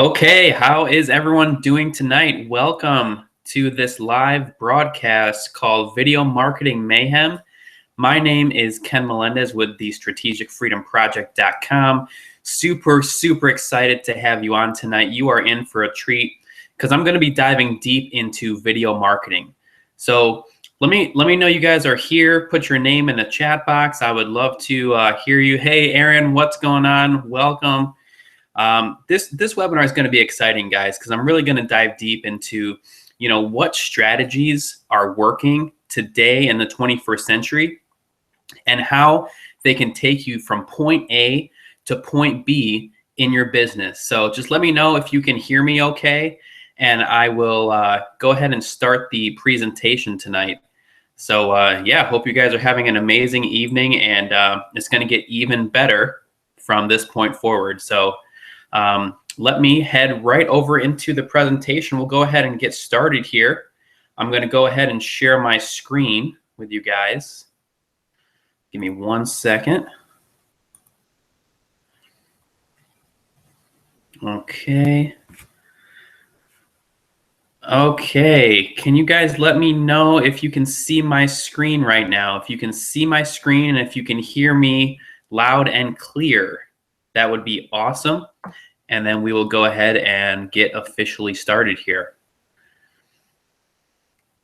Okay, how is everyone doing tonight? Welcome to this live broadcast called Video Marketing Mayhem. My name is Ken Melendez with the strategicfreedomproject.com. Super excited to have you on tonight. You are in for a treat because I'm going to be diving deep into video marketing. So let me know you guys are here. Put your name in the chat box. I would love to hear you. Hey, Aaron, what's going on? Welcome. This webinar is going to be exciting, guys, because I'm really going to dive deep into, what strategies are working today in the 21st century and how they can take you from point A to point B in your business. So just let me know if you can hear me okay, and I will go ahead and start the presentation tonight. So yeah, hope you guys are having an amazing evening, and it's going to get even better from this point forward. So let me head right over into the presentation. We'll go ahead and get started here. I'm going to go ahead and share my screen with you guys. Give me 1 second. Okay. Can you guys let me know if you can see my screen right now? If you can see my screen and if you can hear me loud and clear, that would be awesome. And then we will go ahead and get officially started here.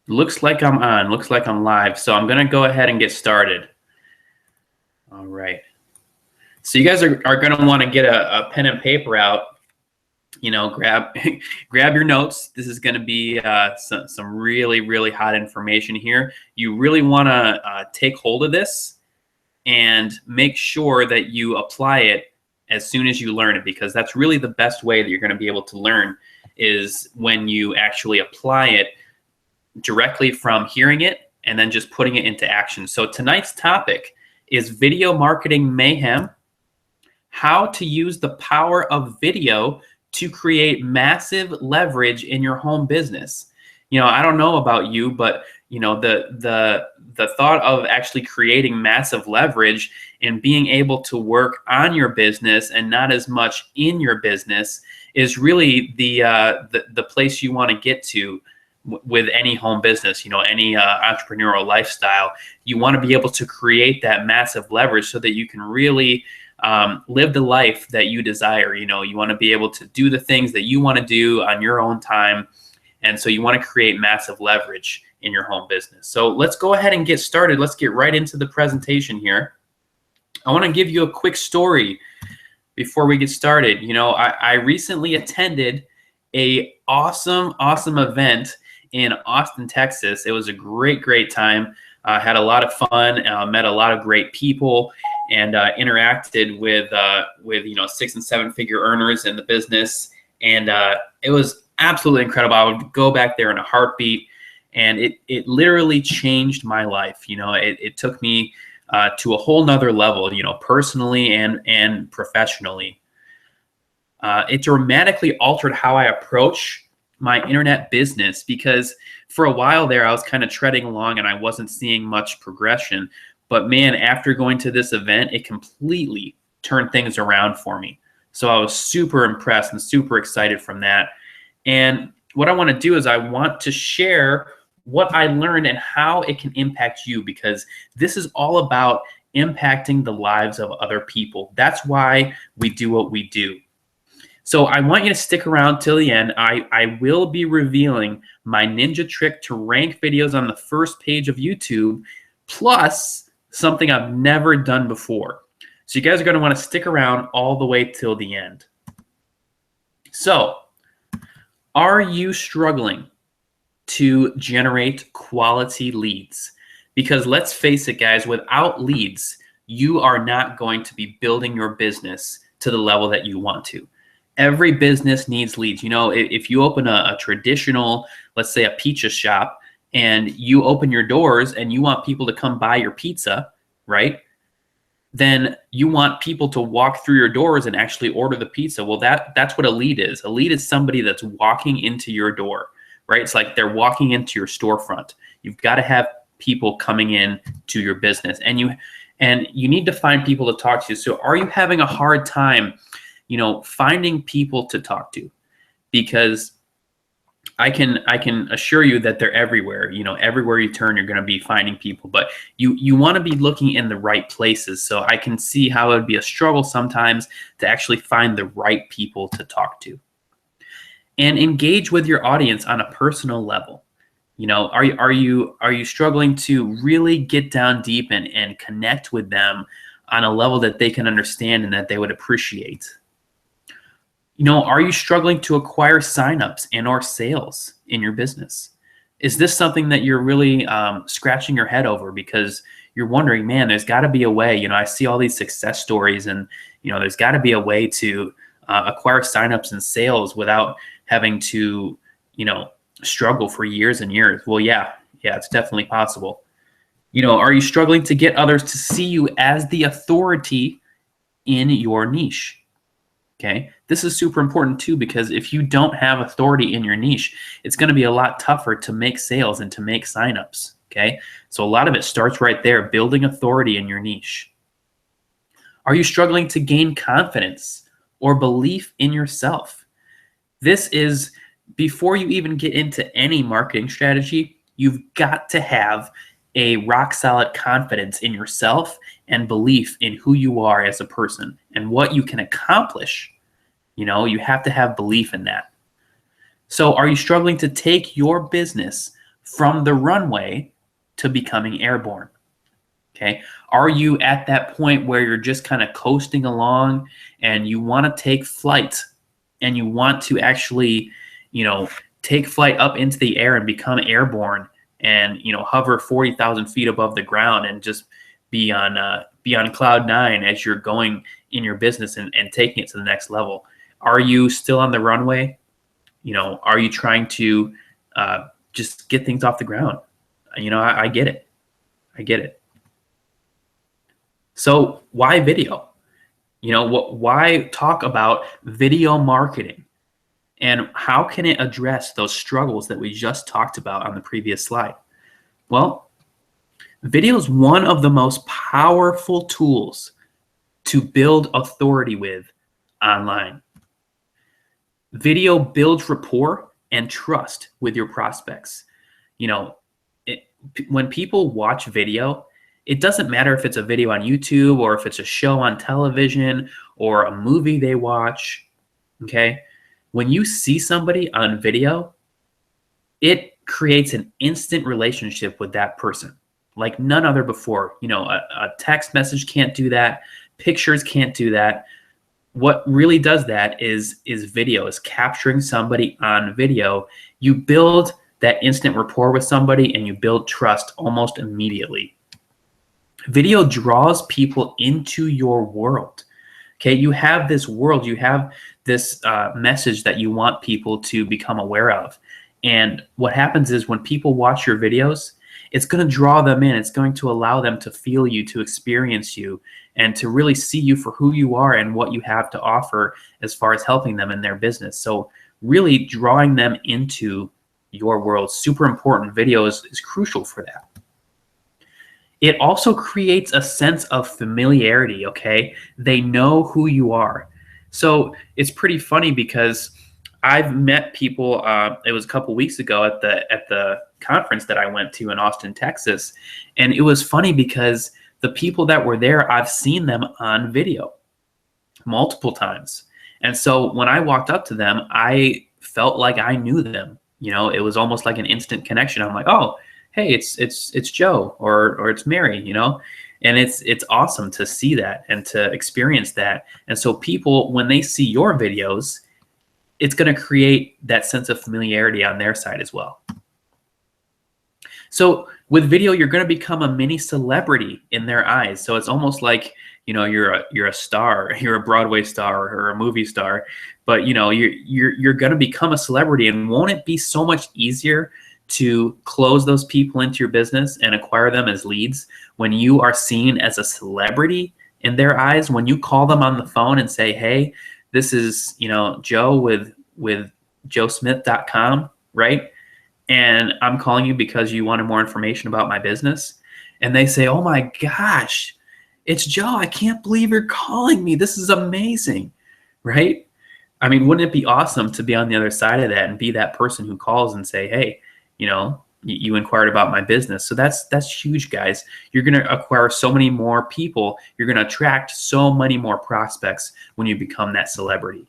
Looks like I'm on, looks like I'm live. So I'm gonna go ahead and get started. All right. So you guys are gonna wanna get a pen and paper out, grab your notes. This is gonna be some really hot information here. You really wanna take hold of this and make sure that you apply it as soon as you learn it, because that's really the best way that you're going to be able to learn is when you actually apply it directly from hearing it and then just putting it into action. So tonight's topic is video marketing mayhem, how to use the power of video to create massive leverage in your home business. I don't know about you, but the thought of actually creating massive leverage and being able to work on your business and not as much in your business is really the place you want to get to with any home business, any entrepreneurial lifestyle. You want to be able to create that massive leverage so that you can really live the life that you desire. You want to be able to do the things that you want to do on your own time. And so you want to create massive leverage in your home business. So let's go ahead and get started. Let's get right into the presentation here. I want to give you a quick story before we get started. I recently attended a awesome event in Austin, Texas. It was a great time. Had a lot of fun, met a lot of great people, and interacted with 6 and 7 figure earners in the business. And it was absolutely incredible. I would go back there in a heartbeat, and it literally changed my life. It took me to a whole nother level, personally and professionally. It dramatically altered how I approach my internet business, because for a while there, I was kind of treading along and I wasn't seeing much progression. But man, after going to this event, it completely turned things around for me. So I was super impressed and super excited from that. And what I want to do is I want to share what I learned and how it can impact you, because this is all about impacting the lives of other people. That's why we do what we do. So I want you to stick around till the end. I will be revealing my ninja trick to rank videos on the first page of YouTube, plus something I've never done before. So you guys are going to want to stick around all the way till the end. So, are you struggling to generate quality leads? Because let's face it, guys, without leads, you are not going to be building your business to the level that you want to. Every business needs leads. If you open a traditional, let's say a pizza shop, and you open your doors and you want people to come buy your pizza, right? Then you want people to walk through your doors and actually order the pizza. Well, that's what a lead is. A lead is somebody that's walking into your door, right? It's like they're walking into your storefront. You've got to have people coming in to your business, and you need to find people to talk to. So are you having a hard time, finding people to talk to? because I can assure you that they're everywhere. Everywhere you turn, you're going to be finding people, but you want to be looking in the right places. So I can see how it would be a struggle sometimes to actually find the right people to talk to and engage with your audience on a personal level. Are you struggling to really get down deep and connect with them on a level that they can understand and that they would appreciate? Are you struggling to acquire signups and or sales in your business? Is this something that you're really scratching your head over because you're wondering, man, there's got to be a way. I see all these success stories, and there's got to be a way to acquire signups and sales without having to, struggle for years and years. Well, yeah, it's definitely possible. Are you struggling to get others to see you as the authority in your niche? Okay, this is super important too, because if you don't have authority in your niche, it's going to be a lot tougher to make sales and to make signups. Okay, so a lot of it starts right there, building authority in your niche. Are you struggling to gain confidence or belief in yourself? This is before you even get into any marketing strategy, you've got to have a rock solid confidence in yourself and belief in who you are as a person and what you can accomplish. You have to have belief in that. So are you struggling to take your business from the runway to becoming airborne? Okay. Are you at that point where you're just kind of coasting along and you want to take flight and you want to actually, take flight up into the air and become airborne and, hover 40,000 feet above the ground and just be on cloud nine as you're going in your business and taking it to the next level? Are you still on the runway? Are you trying to just get things off the ground? I get it. I get it. So why video? Why talk about video marketing? And how can it address those struggles that we just talked about on the previous slide? Well, video is one of the most powerful tools to build authority with online. Video builds rapport and trust with your prospects. When people watch video, it doesn't matter if it's a video on YouTube or if it's a show on television or a movie they watch. Okay. When you see somebody on video, it creates an instant relationship with that person like none other before. A text message can't do that. Pictures can't do that. What really does that is video, is capturing somebody on video. You build that instant rapport with somebody and you build trust almost immediately. Video draws people into your world. Okay, you have this world, you have this message that you want people to become aware of. And what happens is when people watch your videos, it's going to draw them in. It's going to allow them to feel you, to experience you, and to really see you for who you are and what you have to offer as far as helping them in their business. So really drawing them into your world, super important. Video is crucial for that. It also creates a sense of familiarity, okay? They know who you are. So it's pretty funny because I've met people, it was a couple weeks ago at the conference that I went to in Austin, Texas. And it was funny because the people that were there, I've seen them on video multiple times. And so when I walked up to them, I felt like I knew them. It was almost like an instant connection. I'm like, oh, hey, it's Joe or it's Mary, and it's awesome to see that and to experience that. And so people, when they see your videos, it's going to create that sense of familiarity on their side as well. So with video, you're going to become a mini celebrity in their eyes. So it's almost like, you're a star, you're a Broadway star or a movie star, but you're going to become a celebrity. And won't it be so much easier to close those people into your business and acquire them as leads when you are seen as a celebrity in their eyes? When you call them on the phone and say, hey, this is, Joe with joesmith.com, right? And I'm calling you because you wanted more information about my business. And they say, oh my gosh, it's Joe. I can't believe you're calling me. This is amazing, right? I mean, wouldn't it be awesome to be on the other side of that and be that person who calls and say, hey, you inquired about my business. So that's huge, guys. You're going to acquire so many more people. You're going to attract so many more prospects when you become that celebrity.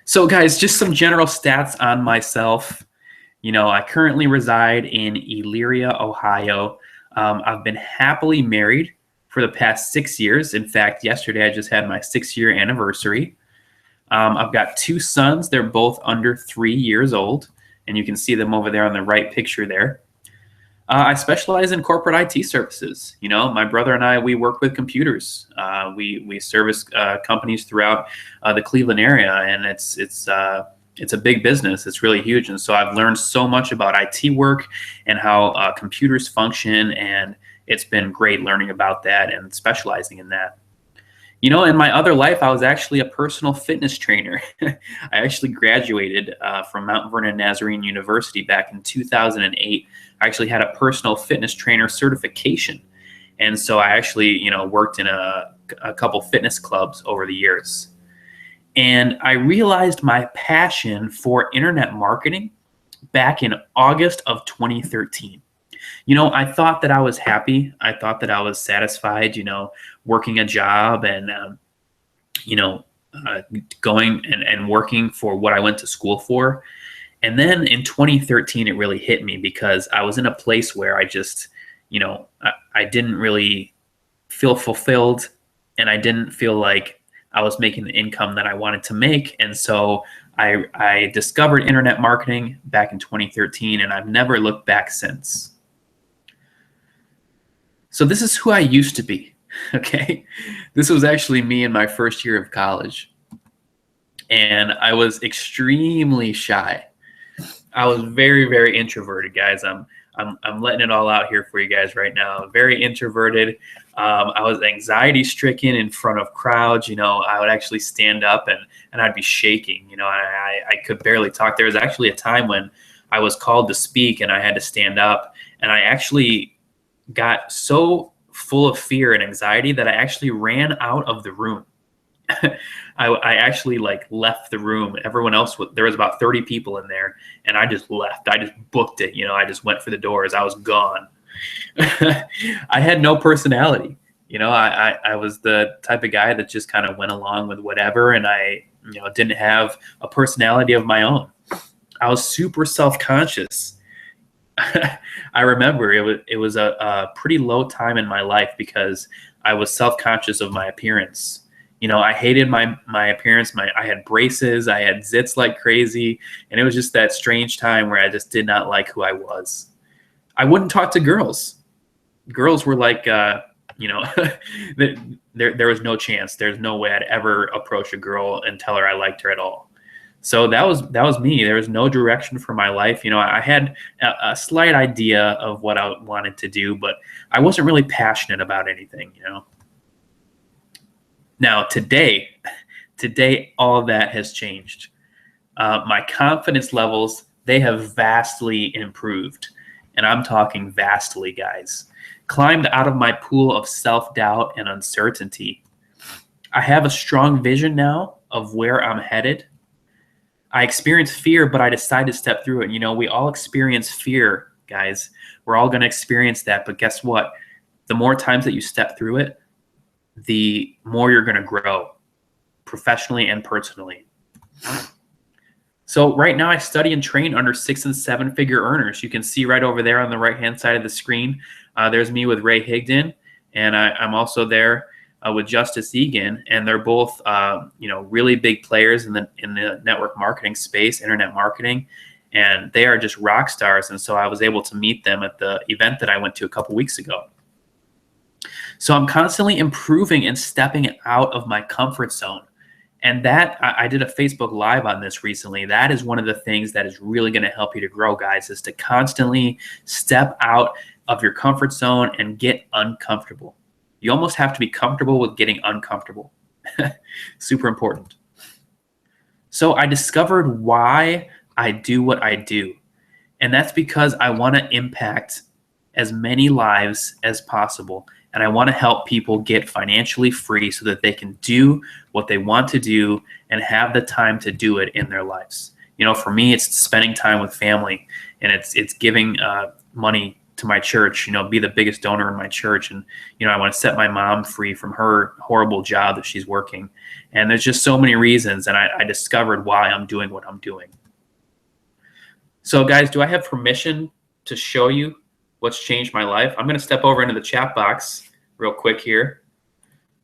So guys, just some general stats on myself. I currently reside in Elyria, Ohio. I've been happily married for the past 6 years. In fact, yesterday I just had my 6-year anniversary. I've got 2 sons. They're both under 3 years old, and you can see them over there on the right picture there. I specialize in corporate IT services. My brother and I, we work with computers. We service companies throughout the Cleveland area, and it's a big business. It's really huge, and so I've learned so much about IT work and how computers function, and it's been great learning about that and specializing in that. In my other life, I was actually a personal fitness trainer. I actually graduated from Mount Vernon Nazarene University back in 2008. I actually had a personal fitness trainer certification. And so I actually, worked in a couple fitness clubs over the years. And I realized my passion for internet marketing back in August of 2013. I thought that I was happy. I thought that I was satisfied, working a job and, going and working for what I went to school for. And then in 2013, it really hit me because I was in a place where I just, I didn't really feel fulfilled, and I didn't feel like I was making the income that I wanted to make. And so I discovered internet marketing back in 2013, and I've never looked back since. So this is who I used to be, okay? This was actually me in my first year of college. And I was extremely shy. I was very, very introverted, guys. I'm letting it all out here for you guys right now. Very introverted. I was anxiety stricken in front of crowds. I would actually stand up and I'd be shaking. I could barely talk. There was actually a time when I was called to speak and I had to stand up, and I actually got so full of fear and anxiety that I actually ran out of the room. I actually left the room. Everyone else, there was about 30 people in there, and I just left. I just booked it. I just went for the doors. I was gone. I had no personality. I was the type of guy that just kind of went along with whatever, and I didn't have a personality of my own. I was super self-conscious. I remember it was a pretty low time in my life because I was self-conscious of my appearance. I hated my appearance. I had braces, I had zits like crazy, and it was just that strange time where I just did not like who I was. I wouldn't talk to girls. Girls were like, there was no chance. There's no way I'd ever approach a girl and tell her I liked her at all. So that was me. There was no direction for my life. I had a slight idea of what I wanted to do, but I wasn't really passionate about anything, Now today, all of that has changed. My confidence levels, they have vastly improved. And I'm talking vastly, guys. Climbed out of my pool of self-doubt and uncertainty. I have a strong vision now of where I'm headed. I experienced fear, but I decided to step through it. We all experience fear, guys. We're all going to experience that. But guess what? The more times that you step through it, the more you're going to grow professionally and personally. So right now I study and train under 6- and 7-figure earners. You can see right over there on the right-hand side of the screen, there's me with Ray Higdon, and I'm also there with Justice Egan, and they're both really big players in the network marketing space, internet marketing, and they are just rock stars. And so I was able to meet them at the event that I went to a couple weeks ago. So I'm constantly improving and stepping out of my comfort zone. And that, I did a Facebook Live on this recently. That is one of the things that is really going to help you to grow, guys, is to constantly step out of your comfort zone and get uncomfortable. You almost have to be comfortable with getting uncomfortable. Super important. So I discovered why I do what I do. And that's because I want to impact as many lives as possible. and I want to help people get financially free so that they can do what they want to do and have the time to do it in their lives. For me, it's spending time with family, and it's giving money to my church, be the biggest donor in my church. And, I want to set my mom free from her horrible job that she's working. And there's just so many reasons. And I discovered why I'm doing what I'm doing. So guys, do I have permission to show you what's changed my life? I'm going to step over into the chat box real quick here.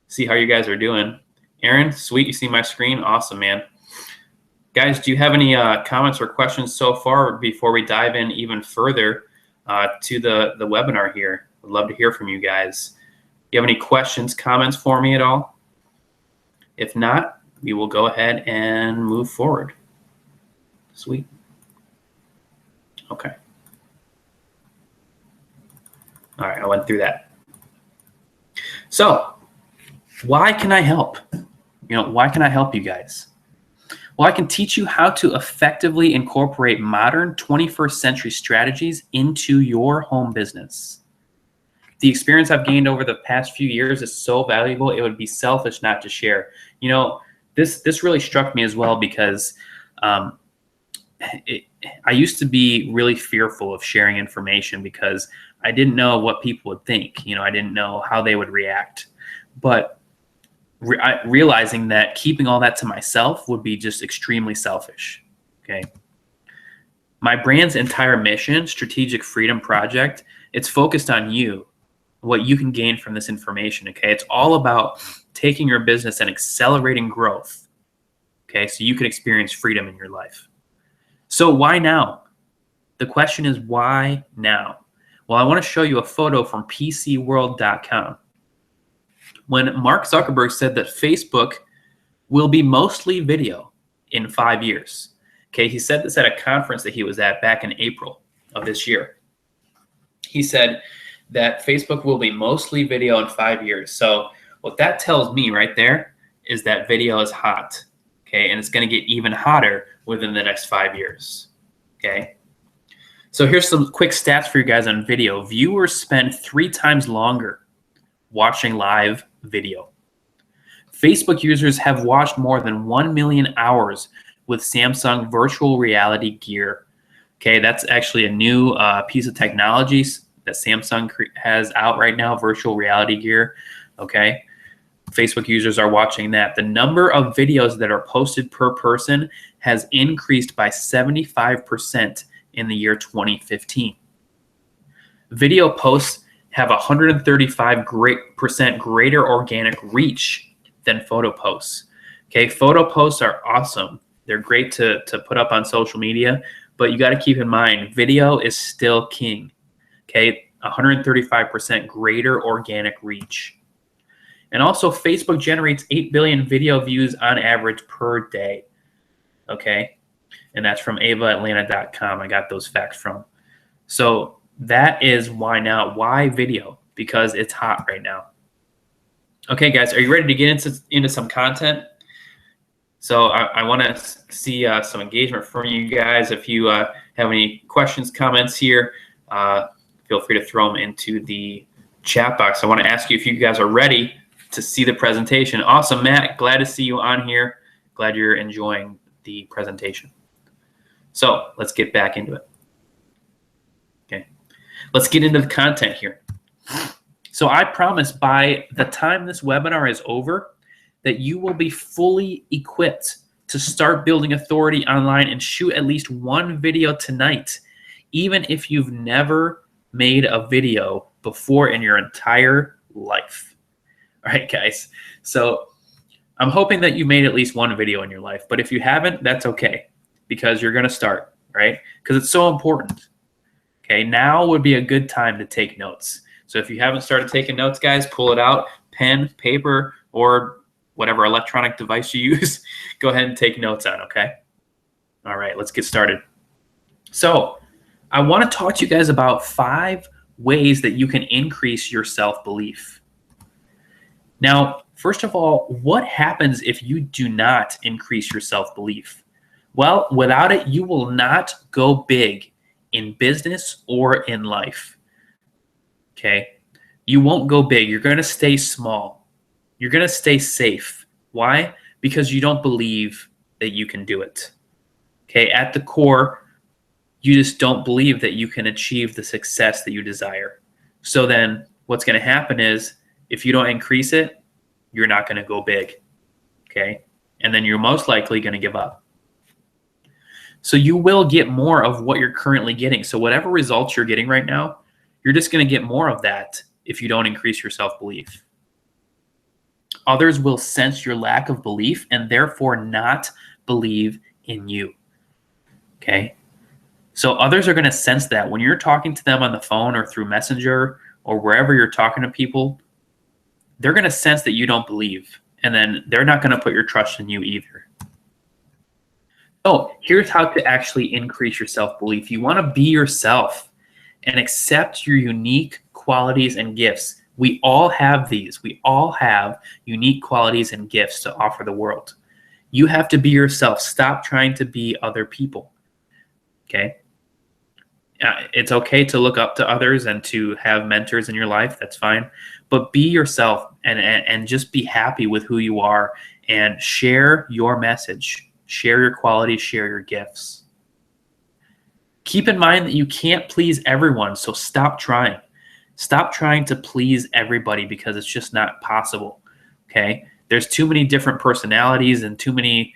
See how you guys are doing. Aaron, sweet. You see my screen? Awesome, man. Guys, do you have any comments or questions so far before we dive in even further to the webinar here? I'd love to hear from you guys. Do you have any questions, comments for me at all? If not, we will go ahead and move forward. Sweet. Okay. All right, I went through that. So, why can I help? Why can I help you guys? Well, I can teach you how to effectively incorporate modern 21st century strategies into your home business. The experience I've gained over the past few years is so valuable, it would be selfish not to share. This really struck me as well because I used to be really fearful of sharing information because I didn't know what people would think. I didn't know how they would react. But realizing that keeping all that to myself would be just extremely selfish. Okay. My brand's entire mission, Strategic Freedom Project, it's focused on you, what you can gain from this information. Okay. It's all about taking your business and accelerating growth. Okay. So you can experience freedom in your life. So why now? The question is, why now? Well, I want to show you a photo from PCWorld.com. When Mark Zuckerberg said that Facebook will be mostly video in 5 years. Okay, he said this at a conference that he was at back in April of this year. He said that Facebook will be mostly video in 5 years. So what that tells me right there is that video is hot. Okay, and it's going to get even hotter within the next 5 years. Okay. So here's some quick stats for you guys on video. Viewers spend 3 times longer watching live video. Facebook users have watched more than 1 million hours with Samsung virtual reality gear. Okay, that's actually a new piece of technology that Samsung has out right now, virtual reality gear. Okay, Facebook users are watching that. The number of videos that are posted per person has increased by 75% in the year 2015. Video posts have 135% greater organic reach than photo posts. Okay, photo posts are awesome. They're great to put up on social media, but you got to keep in mind, video is still king. Okay, 135% greater organic reach. And also, Facebook generates 8 billion video views on average per day. Okay, and that's from avaatlanta.com. I got those facts from. So that is why now. Why video? Because it's hot right now. Okay, guys, are you ready to get into some content? So I want to see some engagement from you guys. If you have any questions, comments here, feel free to throw them into the chat box. I want to ask you if you guys are ready to see the presentation. Awesome, Matt. Glad to see you on here. Glad you're enjoying the presentation. So let's get back into it. Okay, let's get into the content here. So I promise by the time this webinar is over that you will be fully equipped to start building authority online and shoot at least one video tonight, even if you've never made a video before in your entire life. All right, guys. So I'm hoping that you made at least one video in your life, but if you haven't, that's okay because you're going to start, right? Because it's so important. Okay, now would be a good time to take notes. So if you haven't started taking notes, guys, pull it out, pen, paper, or whatever electronic device you use. Go ahead and take notes on, okay? All right, let's get started. So I want to talk to you guys about 5 ways that you can increase your self-belief. Now, first of all, what happens if you do not increase your self-belief? Well, without it, you will not go big in business or in life. Okay, You won't go big. You're going to stay small. You're going to stay safe. Why? Because you don't believe that you can do it. Okay, at the core, you just don't believe that you can achieve the success that you desire. So then what's going to happen is if you don't increase it, you're not going to go big. Okay, and then you're most likely going to give up. So you will get more of what you're currently getting. So whatever results you're getting right now, you're just going to get more of that if you don't increase your self-belief. Others will sense your lack of belief and therefore not believe in you. Okay? So others are going to sense that when you're talking to them on the phone or through Messenger or wherever you're talking to people, they're going to sense that you don't believe, and then they're not going to put your trust in you either. Oh, here's how to actually increase your self-belief. You want to be yourself and accept your unique qualities and gifts. We all have these. We all have unique qualities and gifts to offer the world. You have to be yourself. Stop trying to be other people. Okay? It's okay to look up to others and to have mentors in your life. That's fine. But be yourself and just be happy with who you are and share your message. Share your qualities, share your gifts. Keep in mind that you can't please everyone, so stop trying. Stop trying to please everybody because it's just not possible, okay? There's too many different personalities and too many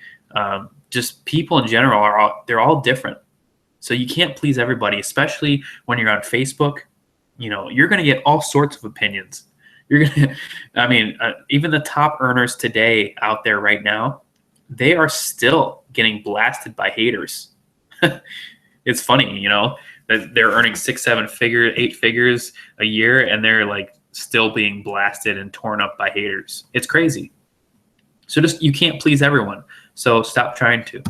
just people in general. They're all different. So you can't please everybody, especially when you're on Facebook. You know, you're going to get all sorts of opinions. You're going to, I mean, even the top earners today out there right now, they are still getting blasted by haters. It's funny, you know, that they're earning 6, 7 figures, 8 figures a year, and they're like still being blasted and torn up by haters. It's crazy. So just, you can't please everyone. So stop trying to.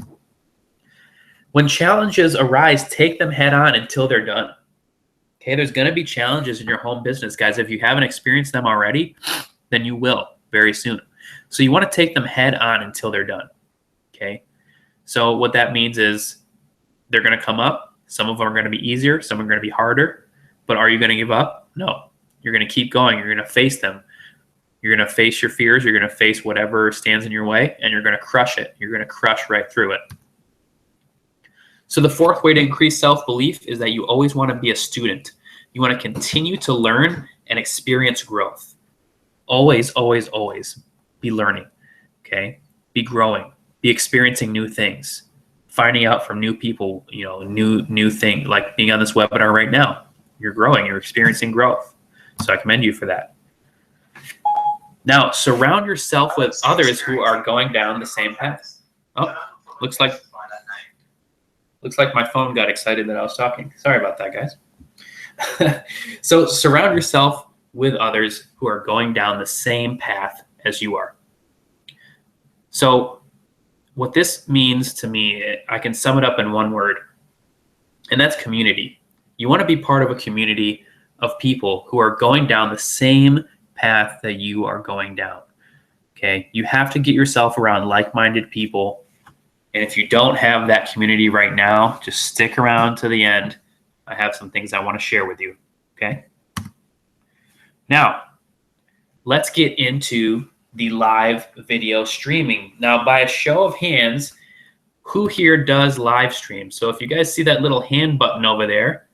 When challenges arise, take them head on until they're done. Okay, there's going to be challenges in your home business, guys. If you haven't experienced them already, then you will very soon. So you want to take them head on until they're done. Okay, so what that means is they're going to come up. Some of them are going to be easier. Some are going to be harder. But are you going to give up? No. You're going to keep going. You're going to face them. You're going to face your fears. You're going to face whatever stands in your way, and you're going to crush it. You're going to crush right through it. So the fourth way to increase self-belief is that you always want to be a student. You want to continue to learn and experience growth. Always, always, always be learning, okay? Be growing. Be experiencing new things. Finding out from new people, you know, new thing, like being on this webinar right now. You're growing. You're experiencing growth. So I commend you for that. Now, surround yourself with others who are going down the same path. Oh, looks like my phone got excited that I was talking. Sorry about that, guys. So surround yourself with others who are going down the same path as you are. So what this means to me, I can sum it up in one word, and that's community. You want to be part of a community of people who are going down the same path that you are going down. Okay? You have to get yourself around like-minded people. And if you don't have that community right now, just stick around to the end. I have some things I want to share with you. Okay? Now, let's get into the live video streaming. Now, by a show of hands, who here does live stream? So if you guys see that little hand button over there,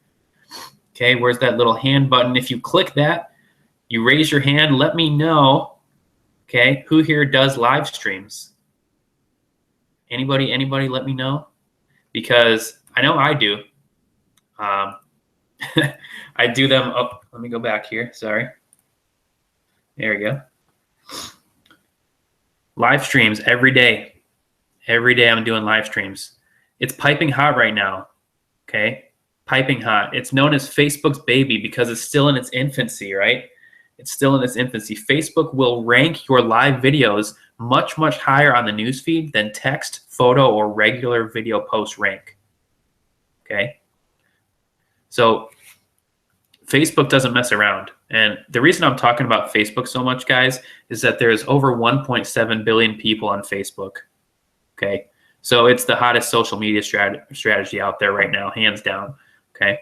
okay, where's that little hand button? If you click that, you raise your hand, let me know, okay, who here does live streams? Anybody let me know? Because I know I do. I do them. Oh, let me go back here. Sorry. There we go. Live streams every day. Every day I'm doing live streams. It's piping hot right now. Okay? Piping hot. It's known as Facebook's baby because it's still in its infancy, right? It's still in its infancy. Facebook will rank your live videos much, much higher on the newsfeed than text, photo, or regular video posts rank. Okay? So Facebook doesn't mess around. And the reason I'm talking about Facebook so much, guys, is that there's over 1.7 billion people on Facebook. Okay? So it's the hottest social media strategy out there right now, hands down. Okay?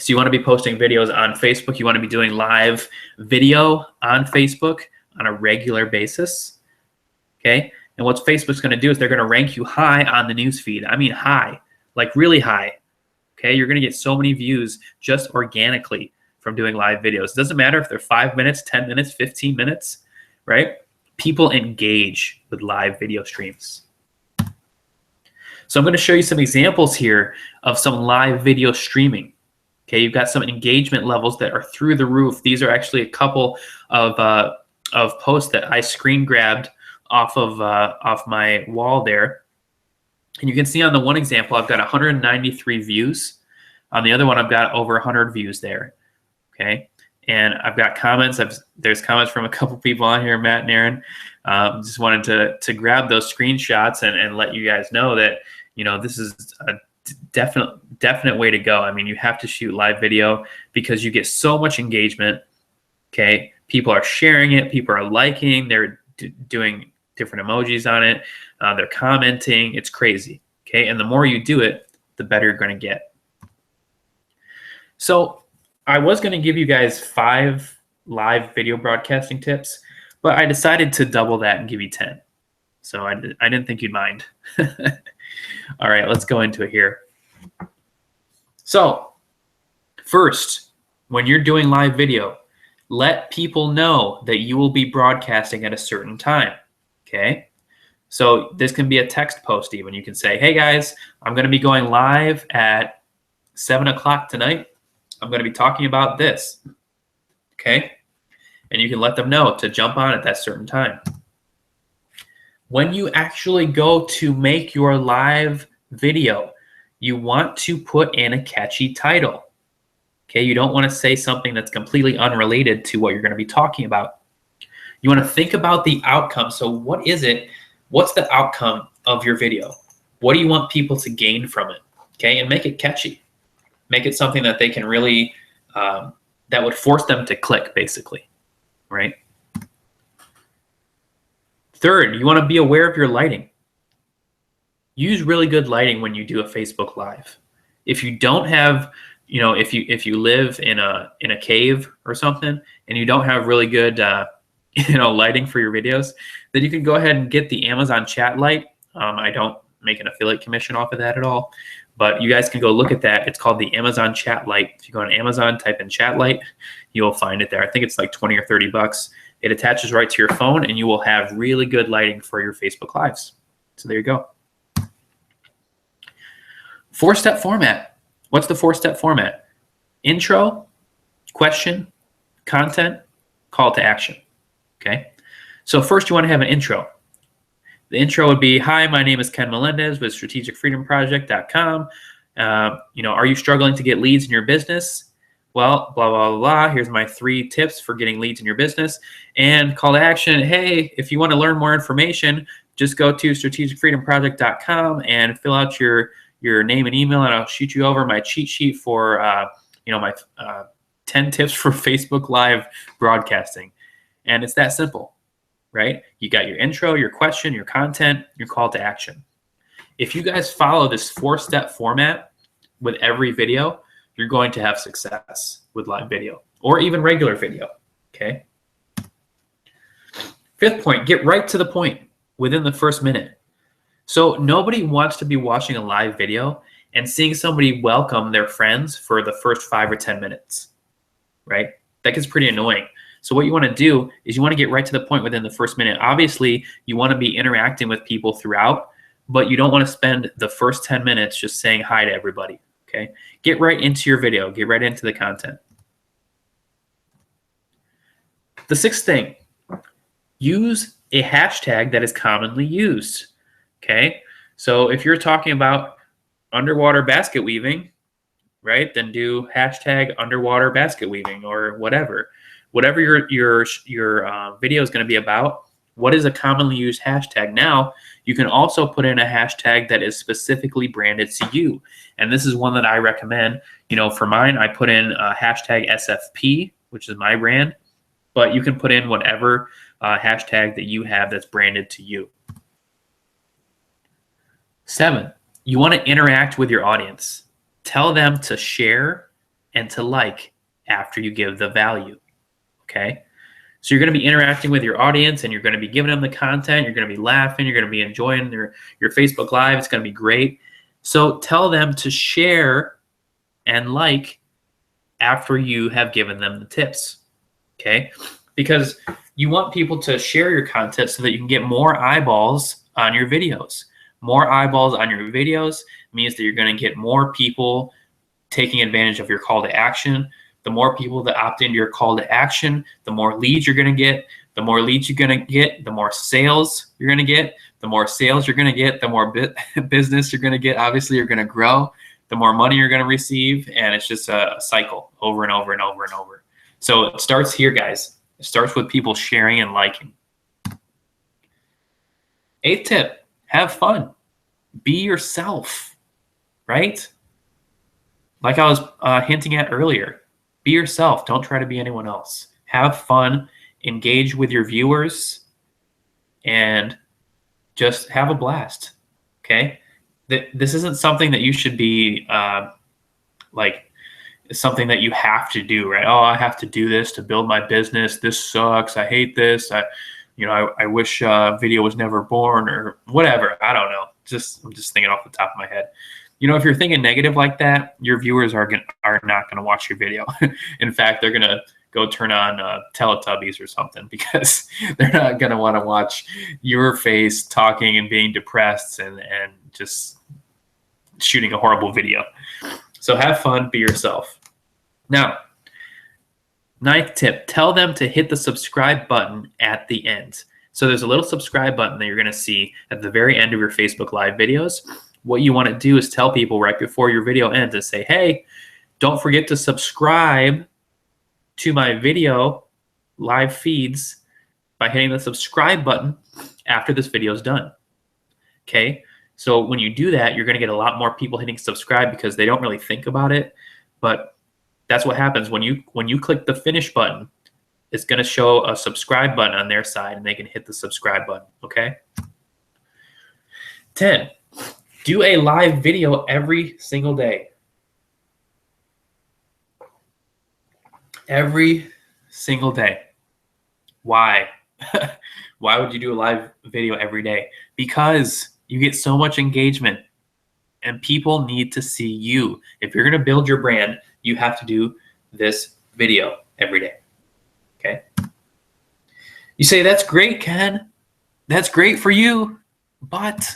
So you want to be posting videos on Facebook. You want to be doing live video on Facebook on a regular basis. Okay. And what Facebook's going to do is they're going to rank you high on the news feed. I mean, high, like really high. Okay. You're going to get so many views just organically from doing live videos. It doesn't matter if they're 5 minutes, 10 minutes, 15 minutes, right? People engage with live video streams. So I'm going to show you some examples here of some live video streaming. Okay, you've got some engagement levels that are through the roof. These are actually a couple of posts that I screen grabbed off my wall there. And you can see on the one example, I've got 193 views. On the other one, I've got over 100 views there. Okay, and I've got comments. There's comments from a couple people on here, Matt and Aaron. Just wanted to grab those screenshots and let you guys know that, you know, this is a definite way to go. I mean, you have to shoot live video because you get so much engagement. Okay, people are sharing it, people are liking, they're doing different emojis on it, they're commenting. It's crazy. Okay, and the more you do it, the better you're going to get. So I was going to give you guys 5 live video broadcasting tips, but I decided to double that and give you 10. So I didn't think you'd mind. All right, let's go into it here. So first, when you're doing live video, let people know that you will be broadcasting at a certain time, okay? So this can be a text post even. You can say, hey guys, I'm going to be going live at 7 o'clock tonight. I'm going to be talking about this, okay? And you can let them know to jump on at that certain time. When you actually go to make your live video, you want to put in a catchy title. Okay, you don't want to say something that's completely unrelated to what you're going to be talking about. You want to think about the outcome. So what is it? What's the outcome of your video? What do you want people to gain from it? Okay, and make it catchy. Make it something that they can really, that would force them to click, basically, right? Third, you want to be aware of your lighting. Use really good lighting when you do a Facebook Live. If you don't have, you know, if you live in a cave or something and you don't have really good, lighting for your videos, then you can go ahead and get the Amazon Chat Light. I don't make an affiliate commission off of that at all, but you guys can go look at that. It's called the Amazon Chat Light. If you go on Amazon, type in Chat Light, you'll find it there. I think it's like 20 or 30 bucks. It attaches right to your phone and you will have really good lighting for your Facebook Lives. So there you go. 4-step format. What's the 4-step format? Intro, question, content, call to action. Okay. So first you want to have an intro. The intro would be, hi, my name is Ken Melendez with strategicfreedomproject.com. Are you struggling to get leads in your business? Well, blah, blah, blah, blah. Here's my 3 tips for getting leads in your business. And call to action, hey, if you want to learn more information, just go to strategicfreedomproject.com and fill out your name and email, and I'll shoot you over my cheat sheet for, my 10 tips for Facebook Live broadcasting. And it's that simple, right? You got your intro, your question, your content, your call to action. If you guys follow this 4-step format with every video, you're going to have success with live video or even regular video, okay? 5th point, get right to the point within the first minute. So nobody wants to be watching a live video and seeing somebody welcome their friends for the first 5 or 10 minutes, right? That gets pretty annoying. So what you want to do is you want to get right to the point within the first minute. Obviously, you want to be interacting with people throughout, but you don't want to spend the first 10 minutes just saying hi to everybody. Okay, get right into your video, get right into the content. The 6th thing, use a hashtag that is commonly used. Okay, so if you're talking about underwater basket weaving, right, then do hashtag underwater basket weaving or whatever. Whatever your video is going to be about, what is a commonly used hashtag? Now, you can also put in a hashtag that is specifically branded to you. And this is one that I recommend. For mine, I put in hashtag SFP, which is my brand. But you can put in whatever hashtag that you have that's branded to you. 7, you want to interact with your audience. Tell them to share, and to like after you give the value. Okay? So you're going to be interacting with your audience, and you're going to be giving them the content. You're going to be laughing. You're going to be enjoying your Facebook Live. It's going to be great. So tell them to share and like after you have given them the tips. Okay? Because you want people to share your content so that you can get more eyeballs on your videos. More eyeballs on your videos means that you're going to get more people taking advantage of your call to action. The more people that opt into your call to action, the more leads you're going to get. The more leads you're going to get, the more sales you're going to get. The more sales you're going to get, the more business you're going to get. Obviously, you're going to grow. The more money you're going to receive, and it's just a cycle over and over and over and over. So it starts here, guys. It starts with people sharing and liking. 8th tip, have fun. Be yourself, right? Like I was hinting at earlier, be yourself. Don't try to be anyone else. Have fun, engage with your viewers, and just have a blast, okay? This isn't something that you should be like something that you have to do, right? Oh, I have to do this to build my business. This sucks. I hate this. I wish video was never born, or whatever. I don't know. I'm just thinking off the top of my head. If you're thinking negative like that, your viewers are not gonna watch your video. In fact, they're gonna go turn on Teletubbies or something, because they're not gonna want to watch your face talking and being depressed and just shooting a horrible video. So have fun, be yourself. Now, 9th tip, tell them to hit the subscribe button at the end. So there's a little subscribe button that you're going to see at the very end of your Facebook Live videos. What you want to do is tell people right before your video ends and say, hey, don't forget to subscribe to my video live feeds by hitting the subscribe button after this video is done. Okay? So when you do that, you're going to get a lot more people hitting subscribe because they don't really think about it. But that's what happens when you click the finish button. It's going to show a subscribe button on their side, and they can hit the subscribe button, okay? 10, do a live video every single day. Every single day. Why? Why would you do a live video every day? Because you get so much engagement, and people need to see you. If you're going to build your brand, you have to do this video every day. Okay? You say, that's great, Ken. That's great for you. But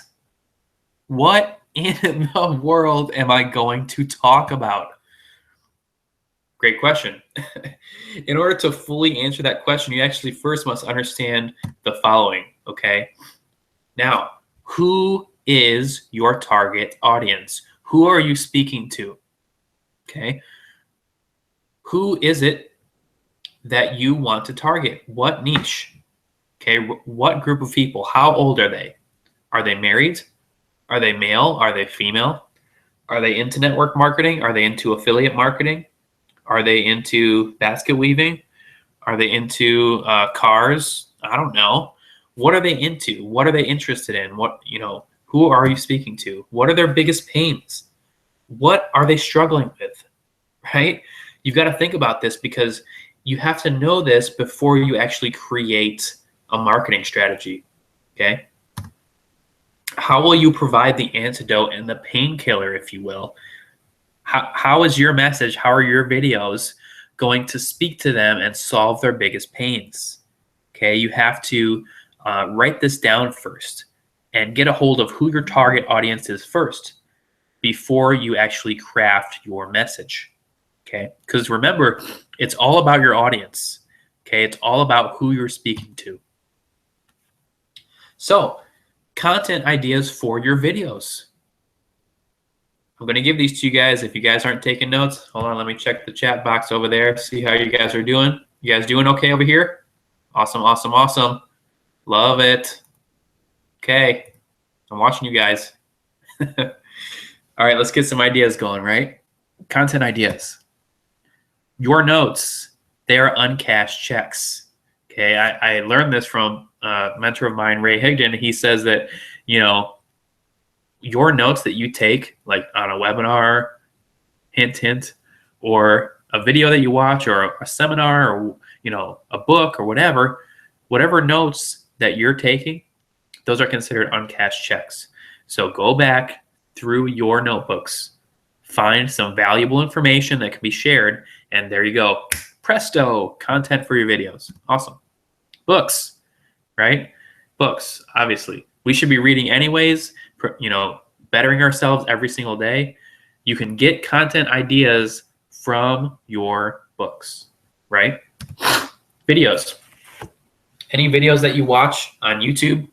what in the world am I going to talk about? Great question. In order to fully answer that question, you actually first must understand the following, okay? Now, who is your target audience? Who are you speaking to? Okay? Who is it that you want to target? What niche? Okay, what group of people? How old are they? Are they married? Are they male? Are they female? Are they into network marketing? Are they into affiliate marketing? Are they into basket weaving? Are they into cars? I don't know. What are they into? What are they interested in? Who are you speaking to? What are their biggest pains? What are they struggling with? Right? You've got to think about this, because you have to know this before you actually create a marketing strategy. Okay? How will you provide the antidote and the painkiller, if you will? How is your message, how are your videos going to speak to them and solve their biggest pains? Okay, you have to write this down first and get a hold of who your target audience is first before you actually craft your message. Okay, because remember, it's all about your audience. Okay, it's all about who you're speaking to. So, content ideas for your videos. I'm going to give these to you guys. If you guys aren't taking notes, hold on, let me check the chat box over there, see how you guys are doing. You guys doing okay over here? Awesome, awesome, awesome. Love it. Okay, I'm watching you guys. All right, let's get some ideas going, right? Content ideas. Your notes, they are uncashed checks. Okay, I learned this from a mentor of mine, Ray Higdon. He says that, your notes that you take, like on a webinar, hint, hint, or a video that you watch or a seminar or, a book or whatever notes that you're taking, those are considered uncashed checks. So go back through your notebooks, find some valuable information that can be shared, and there you go. Presto, content for your videos. Awesome. Books, right? Books, obviously. We should be reading anyways, bettering ourselves every single day. You can get content ideas from your books, right? Videos. Any videos that you watch on YouTube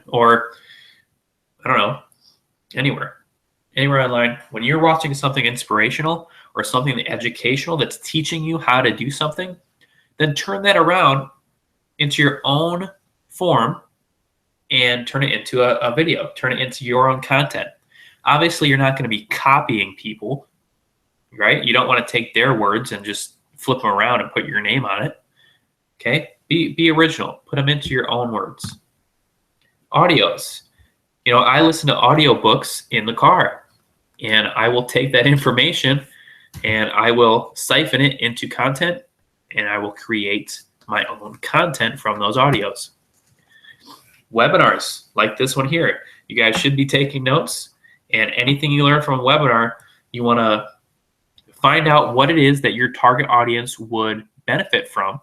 or, I don't know, anywhere online, when you're watching something inspirational or something educational that's teaching you how to do something, then turn that around into your own form and turn it into a video, turn it into your own content. Obviously, you're not going to be copying people, right? You don't want to take their words and just flip them around and put your name on it. Okay? Be original. Put them into your own words. Audios. I listen to audiobooks in the car, and I will take that information and I will siphon it into content, and I will create my own content from those audios. Webinars like this one here. You guys should be taking notes, and anything you learn from a webinar, you want to find out what it is that your target audience would benefit from,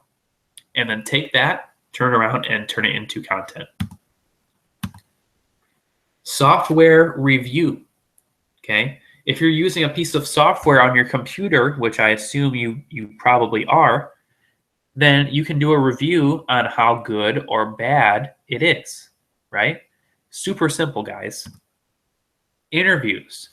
and then take that, turn around, and turn it into content. Software review. Okay. If you're using a piece of software on your computer, which I assume you probably are, then you can do a review on how good or bad it is, right? Super simple, guys. Interviews.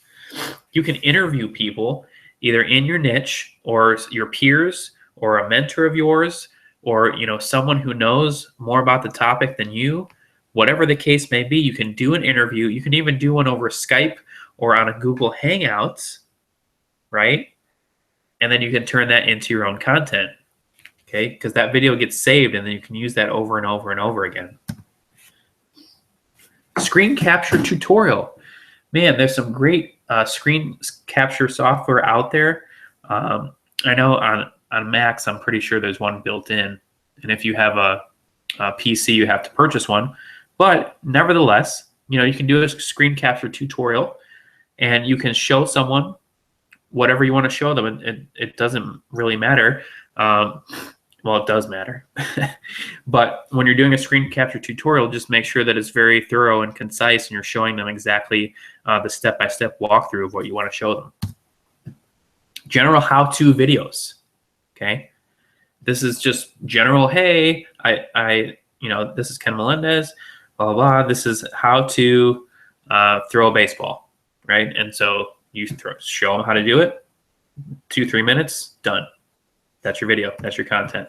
You can interview people either in your niche or your peers or a mentor of yours or someone who knows more about the topic than you. Whatever the case may be, you can do an interview. You can even do one over Skype or on a Google Hangouts, right? And then you can turn that into your own content, okay? Because that video gets saved, and then you can use that over and over and over again. Screen capture tutorial. Man, there's some great screen capture software out there. I know on Macs, I'm pretty sure there's one built in. And if you have a PC, you have to purchase one. But nevertheless, you can do a screen capture tutorial, and you can show someone whatever you want to show them. It doesn't really matter. Well, it does matter. But when you're doing a screen capture tutorial, just make sure that it's very thorough and concise, and you're showing them exactly the step-by-step walkthrough of what you want to show them. General how-to videos. Okay. This is just general, hey, this is Ken Melendez, blah, blah, blah. This is how to throw a baseball, right? And so you show them how to do it. 2-3 minutes, done. That's your video. That's your content.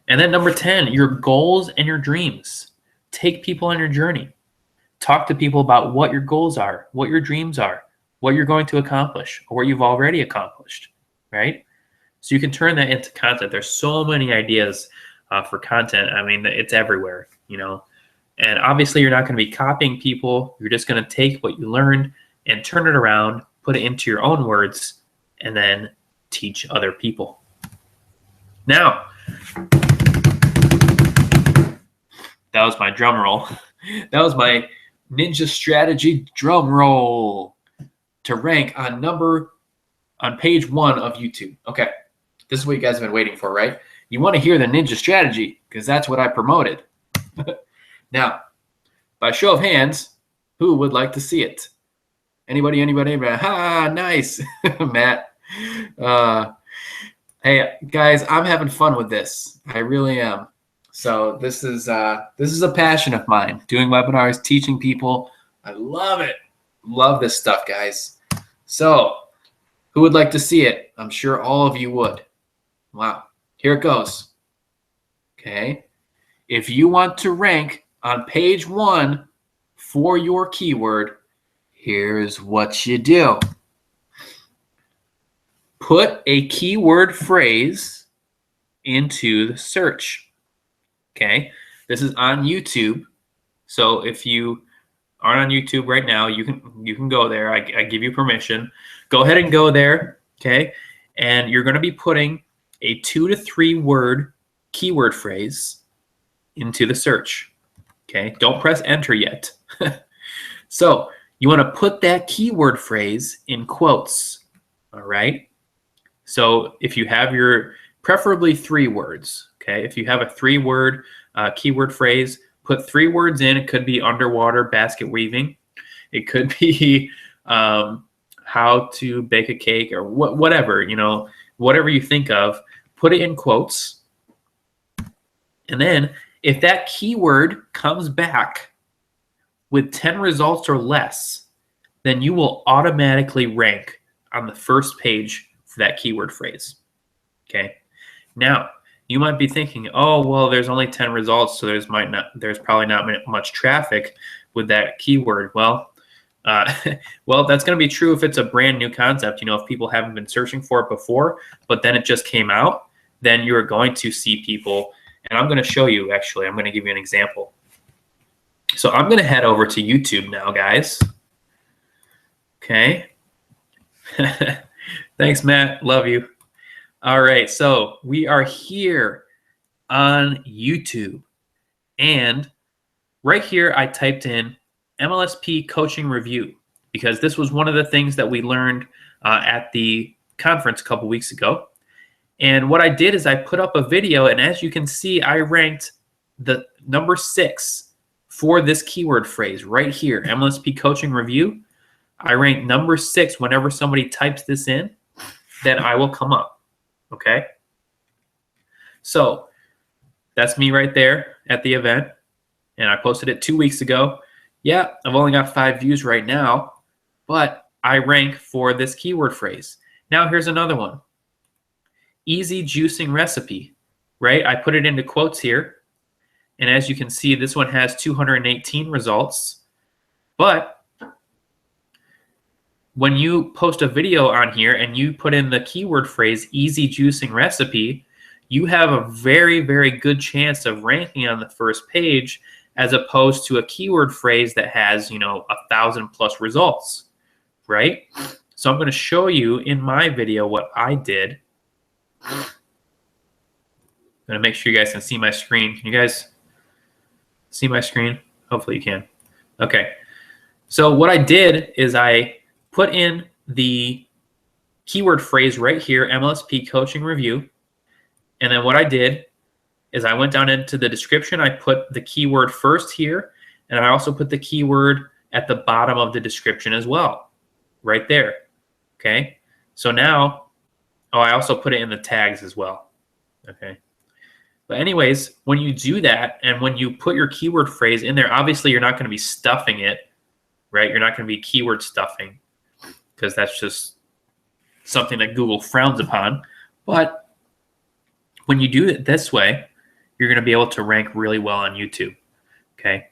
And then number 10, your goals and your dreams. Take people on your journey. Talk to people about what your goals are, what your dreams are, what you're going to accomplish, or what you've already accomplished, right? So you can turn that into content. There's so many ideas for content. I mean, it's everywhere, And obviously, you're not going to be copying people. You're just going to take what you learned and turn it around, put it into your own words, and then teach other people. Now, that was my drum roll. That was my Ninja Strategy drum roll to rank on page 1 of YouTube. Okay, this is what you guys have been waiting for, right? You want to hear the Ninja Strategy because that's what I promoted. Now, by show of hands, who would like to see it? Anybody? Ha, nice. Matt. Hey, guys, I'm having fun with this. I really am. So this is a passion of mine, doing webinars, teaching people. I love it. Love this stuff, guys. So who would like to see it? I'm sure all of you would. Wow. Here it goes. Okay. If you want to rank on page 1 for your keyword, here's what you do. Put a keyword phrase into the search. Okay, this is on YouTube. So if you aren't on YouTube right now, you can go there. I give you permission. Go ahead and go there. Okay, and you're going to be putting a 2 to 3 word keyword phrase into the search. Okay, don't press enter yet. So you want to put that keyword phrase in quotes. All right. So if you have your, preferably 3 words. Okay, if you have a 3-word keyword phrase, put 3 words in. It could be underwater basket weaving. It could be how to bake a cake, or whatever, you know, whatever you think of, put it in quotes. And then if that keyword comes back with 10 results or less, then you will automatically rank on the first page for that keyword phrase. Okay. Now, you might be thinking, oh, well, there's only 10 results, so there's probably not much traffic with that keyword. Well, well, that's going to be true if it's a brand new concept. You know, if people haven't been searching for it before, but then it just came out, then you're going to see people. And I'm going to show you, actually, I'm going to give you an example. So I'm going to head over to YouTube now, guys. Okay. Thanks, Matt. Love you. All right. So we are here on YouTube. And right here, I typed in MLSP coaching review, because this was one of the things that we learned at the conference a couple weeks ago. And what I did is I put up a video, and as you can see, I ranked the number 6 for this keyword phrase right here, MLSP coaching review. I ranked number 6 whenever somebody types this in, then I will come up. Okay. So that's me right there at the event. And I posted it 2 weeks ago. Yeah, I've only got 5 views right now, but I rank for this keyword phrase. Now here's another one. Easy juicing recipe, right? I put it into quotes here. And as you can see, this one has 218 results. But when you post a video on here and you put in the keyword phrase easy juicing recipe, you have a very, very good chance of ranking on the first page, as opposed to a keyword phrase that has, you know, 1,000+ results, right? So I'm going to show you in my video what I did. I'm going to make sure you guys can see my screen. Can you guys see my screen? Hopefully you can. Okay. So what I did is I put in the keyword phrase right here, MLSP coaching review. And then what I did is I went down into the description. I put the keyword first here, and I also put the keyword at the bottom of the description as well, right there. Okay. So now, oh, I also put it in the tags as well. Okay. But anyways, when you do that, and when you put your keyword phrase in there, obviously you're not going to be stuffing it, right? You're not going to be keyword stuffing, because that's just something that Google frowns upon. But when you do it this way, you're going to be able to rank really well on YouTube. Okay.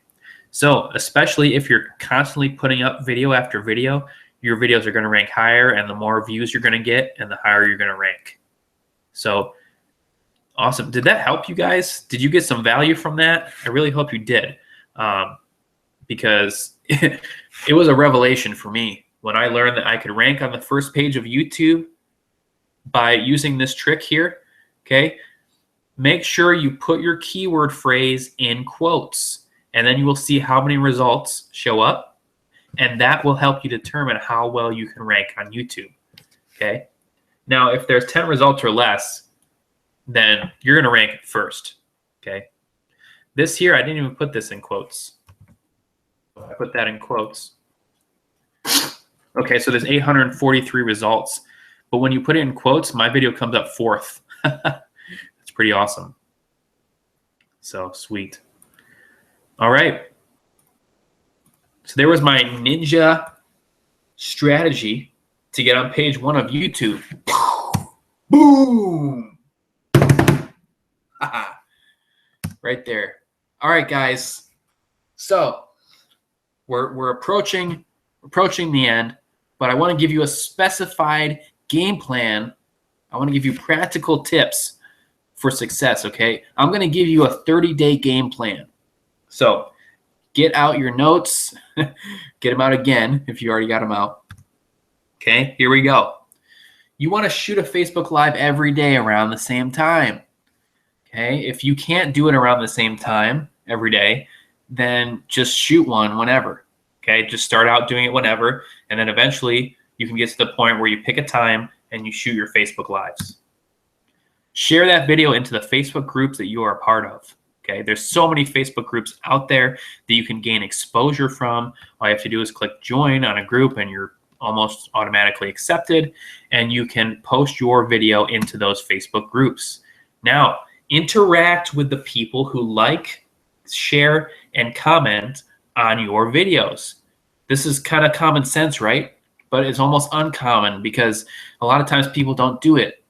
So especially if you're constantly putting up video after video, your videos are going to rank higher, and the more views you're going to get, and the higher you're going to rank. So awesome. Did that help you guys? Did you get some value from that? I really hope you did, because it was a revelation for me when I learned that I could rank on the first page of YouTube by using this trick here. Okay. Make sure you put your keyword phrase in quotes, and then you will see how many results show up, and that will help you determine how well you can rank on YouTube. Okay. Now, if there's 10 results or less, then you're going to rank first. Okay. This here, I didn't even put this in quotes. I put that in quotes. Okay, so there's 843 results. But when you put it in quotes, my video comes up 4th. It's pretty awesome. So sweet. All right. So there was my ninja strategy to get on page 1 of YouTube. Boom. Right there. All right, guys. So we're approaching the end, but I want to give you a specified game plan. I want to give you practical tips for success, okay? I'm going to give you a 30-day game plan. So get out your notes. Get them out again if you already got them out. Okay, here we go. You want to shoot a Facebook Live every day around the same time. Okay, if you can't do it around the same time every day, then just shoot one whenever. Okay, just start out doing it whenever, and then eventually you can get to the point where you pick a time and you shoot your Facebook Lives. Share that video into the Facebook groups that you are a part of. Okay, there's so many Facebook groups out there that you can gain exposure from. All you have to do is click join on a group and you're almost automatically accepted, and you can post your video into those Facebook groups. Now, interact with the people who like, share, and comment on your videos. This is kind of common sense, right? But it's almost uncommon because a lot of times people don't do it.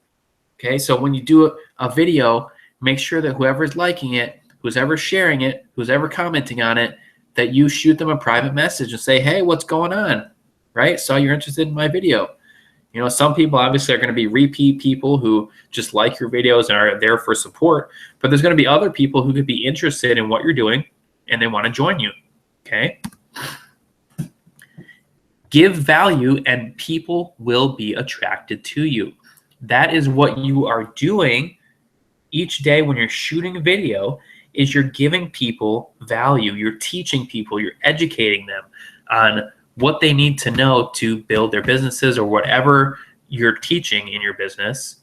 Okay, so when you do a video, make sure that whoever's liking it, who's ever sharing it, who's ever commenting on it, that you shoot them a private message and say, hey, what's going on? Right? So you're interested in my video. You know, some people obviously are going to be repeat people who just like your videos and are there for support, but there's going to be other people who could be interested in what you're doing and they want to join you. Okay? Give value and people will be attracted to you. That is what you are doing each day when you're shooting a video, is you're giving people value. You're teaching people, you're educating them on what they need to know to build their businesses or whatever you're teaching in your business.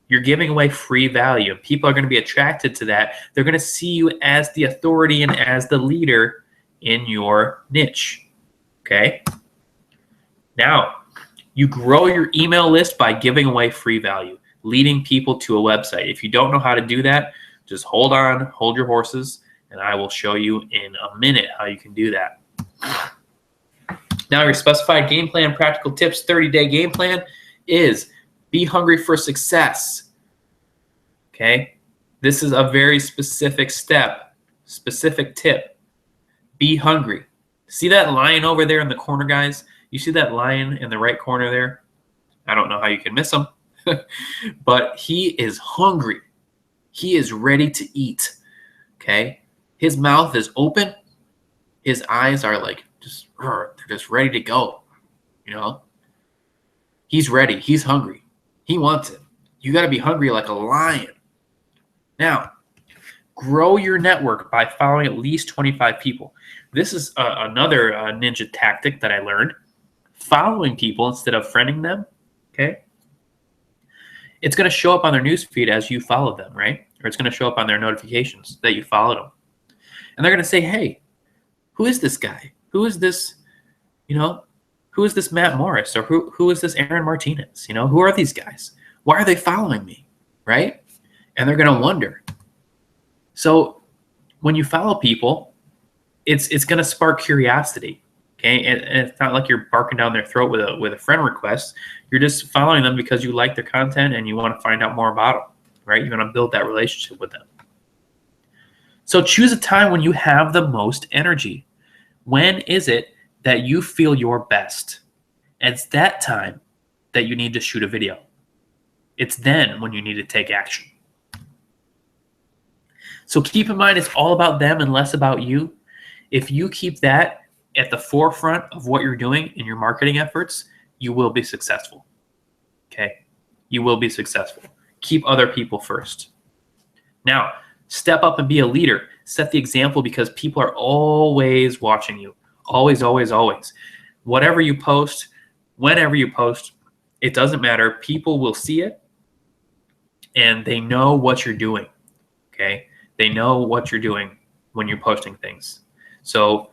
You're giving away free value. People are going to be attracted to that. They're going to see you as the authority and as the leader in your niche. Okay? Now, you grow your email list by giving away free value, leading people to a website. If you don't know how to do that, just hold on, hold your horses, and I will show you in a minute how you can do that. Now, your specified game plan, practical tips, 30-day game plan is be hungry for success. Okay? This is a very specific step, specific tip. Be hungry. See that lion over there in the corner, guys? You see that lion in the right corner there? I don't know how you can miss him, but he is hungry. He is ready to eat. Okay? His mouth is open. His eyes are like they're just ready to go. You know? He's ready. He's hungry. He wants it. You got to be hungry like a lion. Now, grow your network by following at least 25 people. This is another ninja tactic that I learned. Following people instead of friending them, okay? It's going to show up on their newsfeed as you follow them, right? Or it's going to show up on their notifications that you followed them. And they're going to say, hey, who is this guy? Who is this, who is this Matt Morris? Or who is this Aaron Martinez? Who are these guys? Why are they following me, right? And they're going to wonder. So when you follow people, it's going to spark curiosity. Okay, and it's not like you're barking down their throat with a friend request. You're just following them because you like their content and you want to find out more about them, right? You want to build that relationship with them. So choose a time when you have the most energy. When is it that you feel your best? It's that time that you need to shoot a video. It's then when you need to take action. So keep in mind, it's all about them and less about you. If you keep that at the forefront of what you're doing in your marketing efforts, you will be successful. Okay? You will be successful. Keep other people first. Now, step up and be a leader. Set the example because people are always watching you. Always, always, always. Whatever you post, whenever you post, it doesn't matter. People will see it and they know what you're doing. Okay? They know what you're doing when you're posting things. So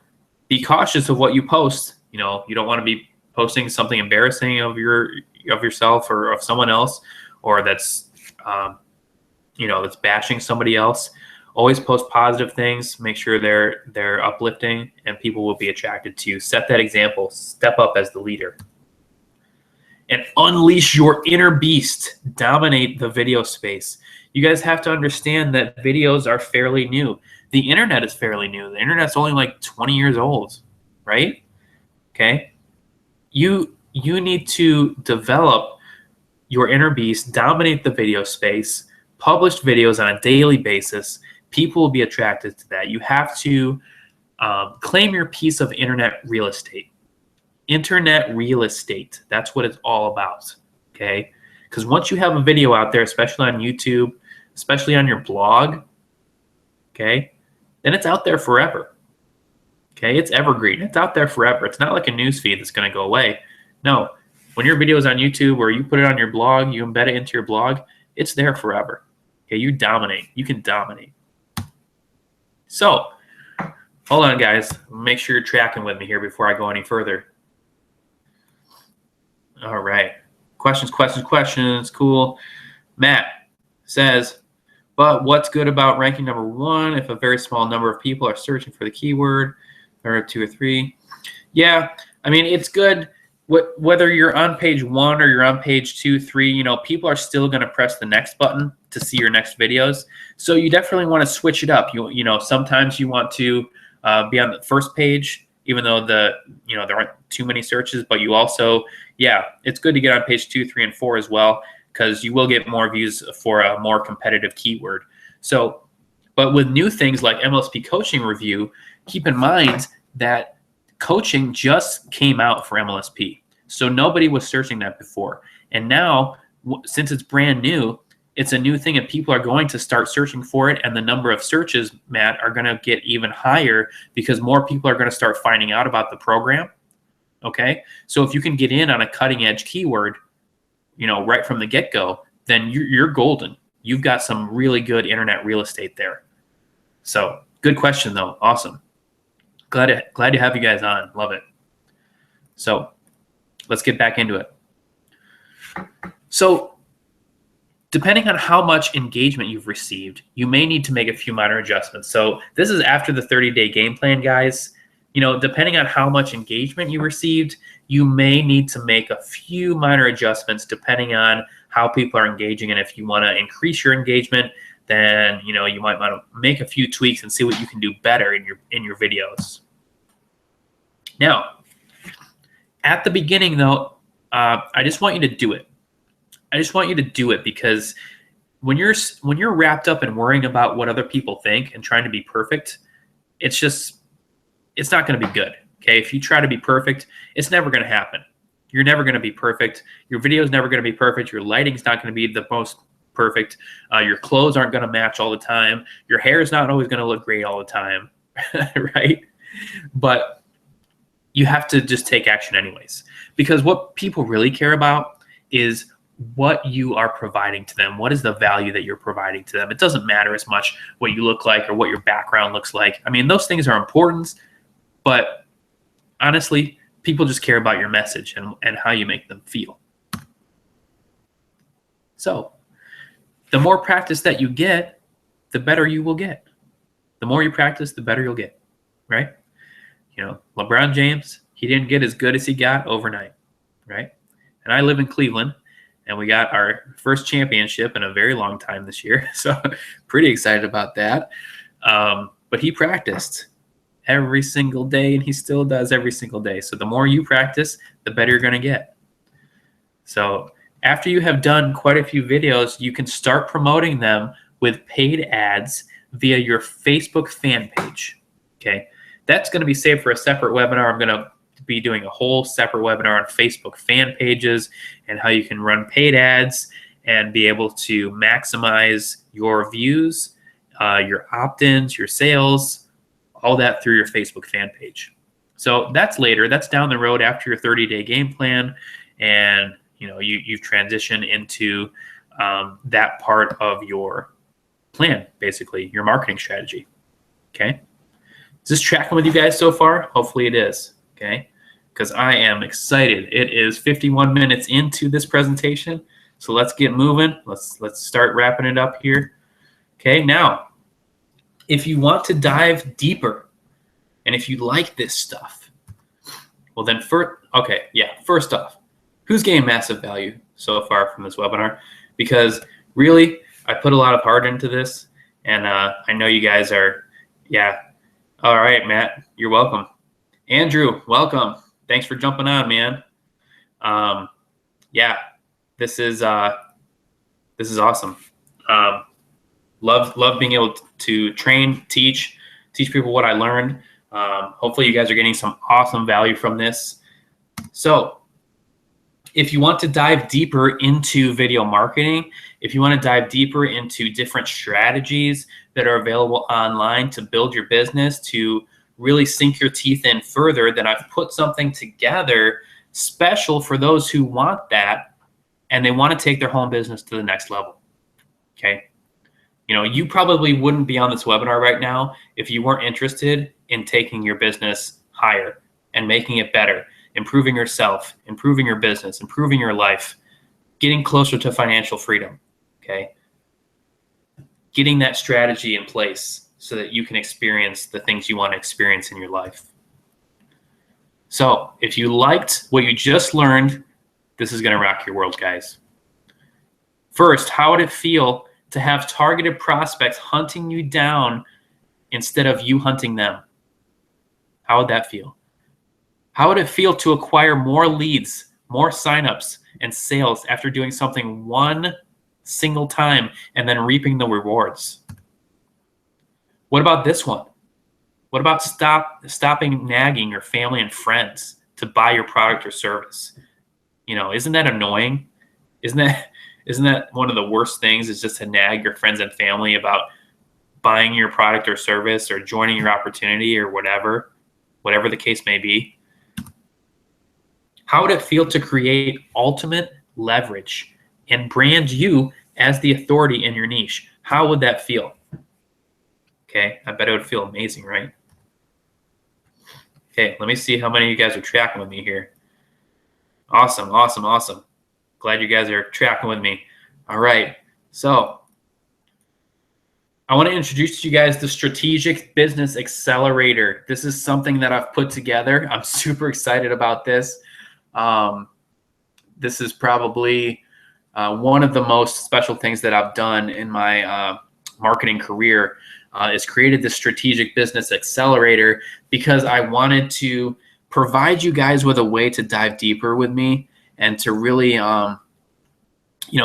be cautious of what you post. You don't want to be posting something embarrassing of yourself or of someone else, or that's that's bashing somebody else. Always post positive things. Make sure they're uplifting, and people will be attracted to you. Set that example. Step up as the leader, and unleash your inner beast. Dominate the video space. You guys have to understand that videos are fairly new. The internet is fairly new. The internet's only like 20 years old, right? Okay. You need to develop your inner beast, dominate the video space, publish videos on a daily basis. People will be attracted to that. You have to claim your piece of internet real estate. Internet real estate. That's what it's all about. Okay. Because once you have a video out there, especially on YouTube, especially on your blog, okay, then it's out there forever. Okay, it's evergreen. It's out there forever. It's not like a news feed that's going to go away. No, when your video is on YouTube or you put it on your blog, you embed it into your blog, it's there forever. Okay, you dominate. You can dominate. So, hold on, guys. Make sure you're tracking with me here before I go any further. All right. Questions. Cool. Matt says, but what's good about ranking number 1 if a very small number of people are searching for the keyword, or 2 or 3? Yeah, I mean, it's good. Whether you're on page 1 or you're on page 2, 3, you know, people are still going to press the next button to see your next videos. So you definitely want to switch it up. You know, sometimes you want to be on the first page, even though there aren't too many searches. But you also, yeah, it's good to get on page 2, 3, and 4 as well, because you will get more views for a more competitive keyword. So, but with new things like MLSP Coaching Review, keep in mind that coaching just came out for MLSP. So nobody was searching that before. And now, since it's brand new, it's a new thing and people are going to start searching for it. And the number of searches, Matt, are going to get even higher because more people are going to start finding out about the program. Okay. So if you can get in on a cutting edge keyword, you know, right from the get-go, then you're golden. You've got some really good internet real estate there. So good question though. Awesome. Glad to have you guys on. Love it. So let's get back into it. So depending on how much engagement you've received, you may need to make a few minor adjustments. So this is after the 30-day game plan, guys. You know, depending on how much engagement you received, you may need to make a few minor adjustments depending on how people are engaging. And if you want to increase your engagement, then, you know, you might want to make a few tweaks and see what you can do better in your videos. Now, at the beginning, though, I just want you to do it. I just want you to do it because when you're wrapped up in worrying about what other people think and trying to be perfect, it's not going to be good. Okay, if you try to be perfect, it's never going to happen. You're never going to be perfect. Your video is never going to be perfect. Your lighting's not going to be the most perfect. Your clothes aren't going to match all the time. Your hair is not always going to look great all the time, right? But you have to just take action anyways, because what people really care about is what you are providing to them. What is the value that you're providing to them? It doesn't matter as much what you look like or what your background looks like. I mean, those things are important, but honestly, people just care about your message and how you make them feel. So the more practice that you get, the better you will get. The more you practice, the better you'll get, right? You know, LeBron James, he didn't get as good as he got overnight, right? And I live in Cleveland, and we got our first championship in a very long time this year. So pretty excited about that. But he practiced every single day, and he still does every single day. So the more you practice, the better you're going to get. So after you have done quite a few videos, you can start promoting them with paid ads via your Facebook fan page. Okay, that's going to be saved for a separate webinar. I'm going to be doing a whole separate webinar on Facebook fan pages and how you can run paid ads and be able to maximize your views, your opt-ins, your sales, all that through your Facebook fan page. So that's later. That's down the road after your 30-day game plan, and you've transitioned into that part of your plan, basically your marketing strategy. Okay, is this tracking with you guys so far? Hopefully it is. Okay, because I am excited. It is 51 minutes into this presentation, so let's get moving. Let's start wrapping it up here. Okay, now, if you want to dive deeper, and if you like this stuff, well then first off, who's gained massive value so far from this webinar? Because really, I put a lot of heart into this, and I know you guys are, all right, Matt, you're welcome. Andrew, welcome. Thanks for jumping on, man. This is awesome. Love being able to train, teach people what I learned. Hopefully you guys are getting some awesome value from this. So if you want to dive deeper into video marketing, if you want to dive deeper into different strategies that are available online to build your business, to really sink your teeth in further, then I've put something together special for those who want that and they want to take their home business to the next level. Okay. You know, you probably wouldn't be on this webinar right now if you weren't interested in taking your business higher and making it better, improving yourself, improving your business, improving your life, getting closer to financial freedom. Okay. Getting that strategy in place so that you can experience the things you want to experience in your life. So if you liked what you just learned, this is going to rock your world, guys. First, how would it feel to have targeted prospects hunting you down instead of you hunting them? How would that feel? How would it feel to acquire more leads, more signups, and sales after doing something one single time and then reaping the rewards? What about this one? What about stopping nagging your family and friends to buy your product or service? You know, isn't that annoying? Isn't that one of the worst things, is just to nag your friends and family about buying your product or service or joining your opportunity or whatever the case may be? How would it feel to create ultimate leverage and brand you as the authority in your niche? How would that feel? Okay, I bet it would feel amazing, right? Okay, let me see how many of you guys are tracking with me here. Awesome, awesome, awesome. Glad you guys are tracking with me. All right, so I want to introduce to you guys the Strategic Business Accelerator. This is something that I've put together. I'm super excited about this. This is probably one of the most special things that I've done in my marketing career, is created the Strategic Business Accelerator because I wanted to provide you guys with a way to dive deeper with me and to really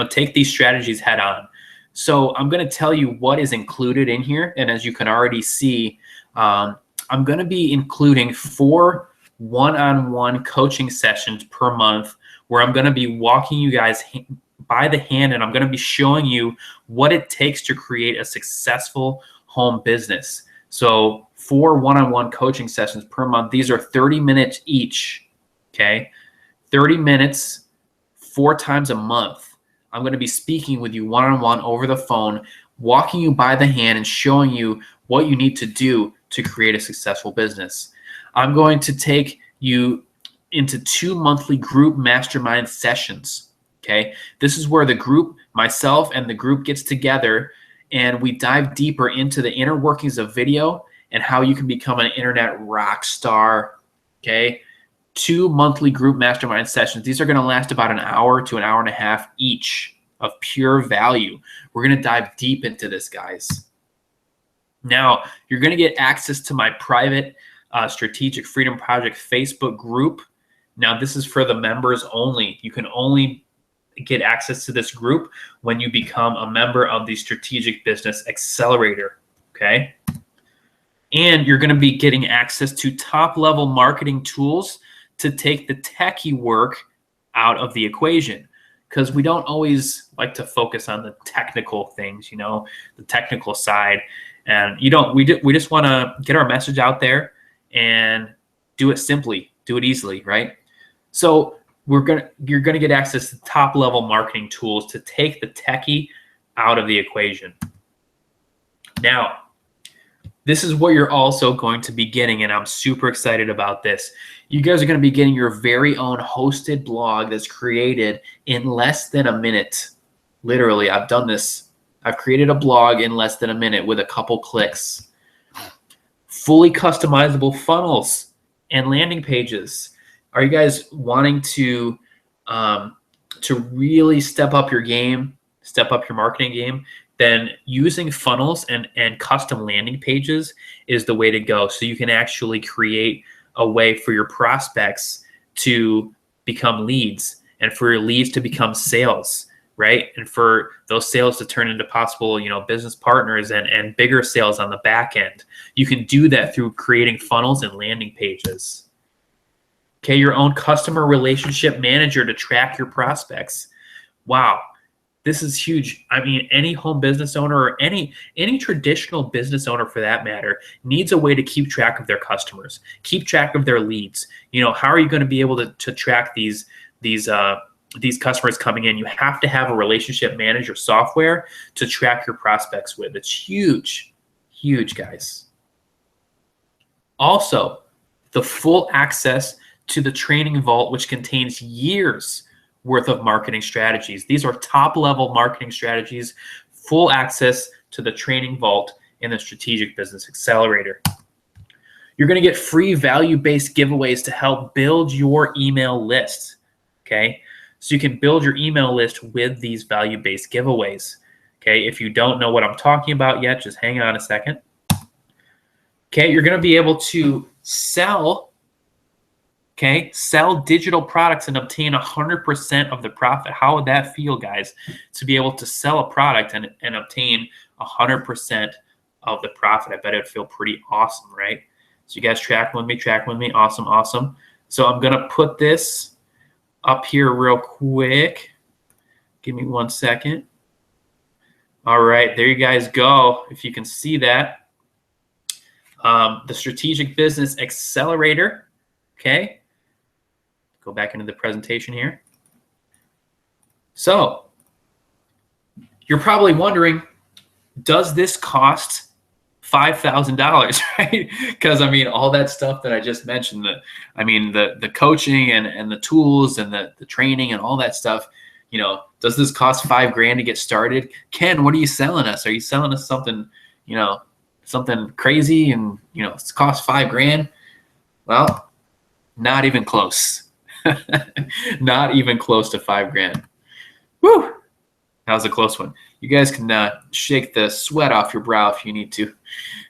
take these strategies head on. So I'm going to tell you what is included in here. And as you can already see, I'm going to be including 4 one-on-one coaching sessions per month where I'm going to be walking you guys by the hand, and I'm going to be showing you what it takes to create a successful home business. So 4 one-on-one coaching sessions per month. These are 30 minutes each. Okay. 30 minutes, 4 times a month. I'm going to be speaking with you one-on-one over the phone, walking you by the hand and showing you what you need to do to create a successful business. I'm going to take you into 2 monthly group mastermind sessions. Okay. This is where the group, myself and the group, gets together and we dive deeper into the inner workings of video and how you can become an internet rock star. Okay. 2 monthly group mastermind sessions. These are going to last about an hour to an hour and a half each of pure value. We're going to dive deep into this, guys. Now, you're going to get access to my private Strategic Freedom Project Facebook group. Now, this is for the members only. You can only get access to this group when you become a member of the Strategic Business Accelerator. Okay. And you're going to be getting access to top-level marketing tools to take the techie work out of the equation, because we don't always like to focus on the technical things, the technical side. And we just want to get our message out there and do it simply, do it easily, right? So you're going to get access to top-level marketing tools to take the techie out of the equation. Now, this is what you're also going to be getting, and I'm super excited about this. You guys are going to be getting your very own hosted blog that's created in less than a minute. Literally, I've done this. I've created a blog in less than a minute with a couple clicks. Fully customizable funnels and landing pages. Are you guys wanting to really step up your game, step up your marketing game? Then using funnels and custom landing pages is the way to go. So you can actually create a way for your prospects to become leads and for your leads to become sales, right? And for those sales to turn into possible, business partners and bigger sales on the back end. You can do that through creating funnels and landing pages. Okay, your own customer relationship manager to track your prospects. Wow, this is huge. I mean, any home business owner or any traditional business owner for that matter needs a way to keep track of their customers, keep track of their leads. How are you going to be able to track these customers coming in? You have to have a relationship manager software to track your prospects with. It's huge, huge, guys. Also, the full access to the training vault, which contains years worth of marketing strategies. These are top level marketing strategies, full access to the training vault in the Strategic Business Accelerator. You're going to get free value-based giveaways to help build your email list. Okay. So you can build your email list with these value-based giveaways. Okay. If you don't know what I'm talking about yet, just hang on a second. Okay. You're going to be able to sell digital products and obtain 100% of the profit. How would that feel, guys, to be able to sell a product and obtain 100% of the profit? I bet it'd feel pretty awesome, right? So you guys track with me. Awesome, awesome. So I'm going to put this up here real quick. Give me 1 second. All right, there you guys go. If you can see that. The Strategic Business Accelerator, okay? Go back into the presentation here. So you're probably wondering, does this cost $5,000, right? Because I mean, all that stuff that I just mentioned, the coaching and the tools and the training and all that stuff, does this cost $5,000 to get started? Ken, what are you selling us? Are you selling us something, something crazy and it's cost $5,000? Well, not even close. Not even close to $5,000. Woo! That was a close one. You guys can shake the sweat off your brow if you need to.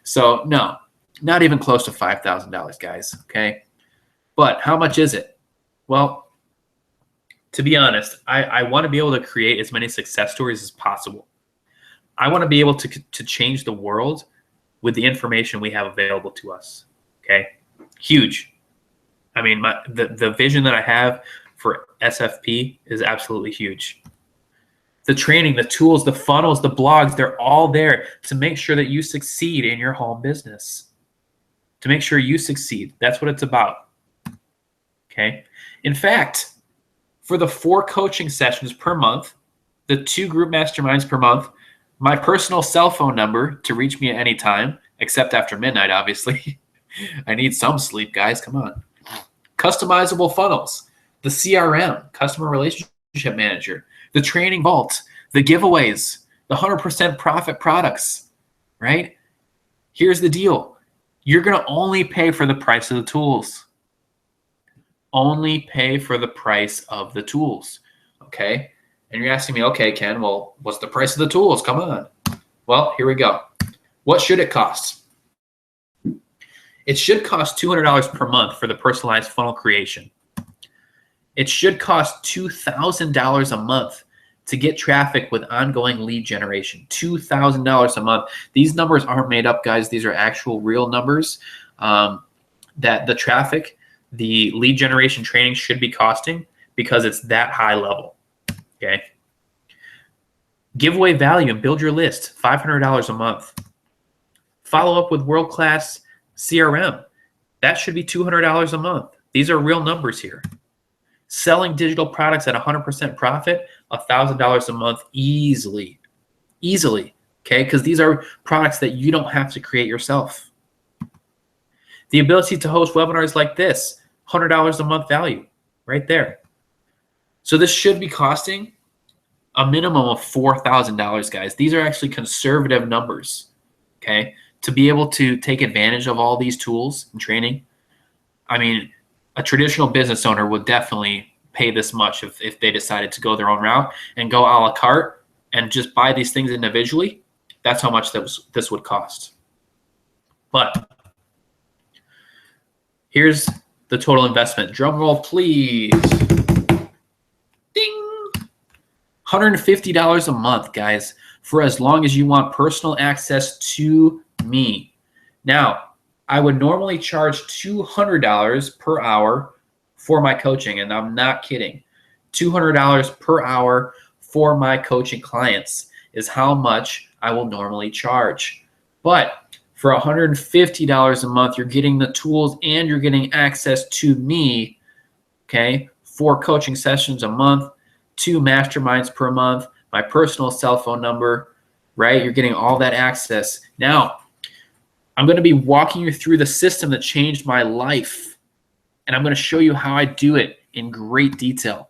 So no, not even close to $5,000, guys. Okay, but how much is it? Well, to be honest, I want to be able to create as many success stories as possible. I want to be able to change the world with the information we have available to us. Okay, huge. I mean, the vision that I have for SFP is absolutely huge. The training, the tools, the funnels, the blogs, they're all there to make sure that you succeed in your home business. To make sure you succeed. That's what it's about. Okay. In fact, for the 4 coaching sessions per month, the 2 group masterminds per month, my personal cell phone number to reach me at any time, except after midnight, obviously. I need some sleep, guys. Come on. Customizable funnels, the CRM, customer relationship manager, the training vault, the giveaways, the 100% profit products, right? Here's the deal. You're going to only pay for the price of the tools. Only pay for the price of the tools, okay? And you're asking me, okay, Ken, well, what's the price of the tools? Come on. Well, here we go. What should it cost? It should cost $200 per month for the personalized funnel creation. It should cost $2,000 a month to get traffic with ongoing lead generation. $2,000 a month. These numbers aren't made up, guys. These are actual real numbers that the traffic, the lead generation training should be costing because it's that high level. Okay. Giveaway value and build your list, $500 a month. Follow up with world-class CRM. That should be $200 a month. These are real numbers here. Selling digital products at 100% profit, $1,000 a month easily. Okay, because these are products that you don't have to create yourself. The ability to host webinars like this, $100 a month value right there. So this should be costing a minimum of $4,000, guys. These are actually conservative numbers, okay? To be able to take advantage of all these tools and training, I mean, a traditional business owner would definitely pay this much if they decided to go their own route and go a la carte and just buy these things individually. That's how much this would cost. But here's the total investment. Drum roll, please. Ding! $150 a month, guys, for as long as you want personal access to me. Now, I would normally charge $200 per hour for my coaching. And I'm not kidding. $200 per hour for my coaching clients is how much I will normally charge. But for $150 a month, you're getting the tools and you're getting access to me, okay? 4 coaching sessions a month, 2 masterminds per month, my personal cell phone number, right? You're getting all that access. Now, I'm going to be walking you through the system that changed my life, and I'm going to show you how I do it in great detail.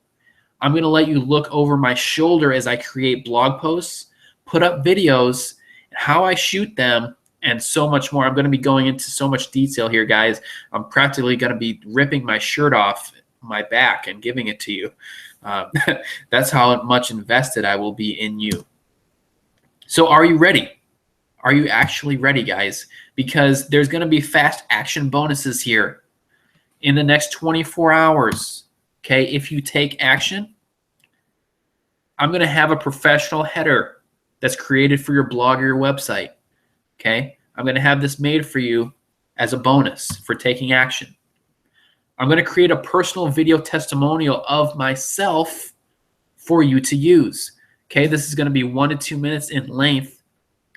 I'm going to let you look over my shoulder as I create blog posts, put up videos, how I shoot them, and so much more. I'm going to be going into so much detail here, guys. I'm practically going to be ripping my shirt off my back and giving it to you. That's how much invested I will be in you. So are you ready? Are you actually ready, guys? Because there's going to be fast action bonuses here in the next 24 hours. Okay, if you take action, I'm going to have a professional header that's created for your blog or your website. Okay, I'm going to have this made for you as a bonus for taking action. I'm going to create a personal video testimonial of myself for you to use. Okay, this is going to be 1 to 2 minutes in length,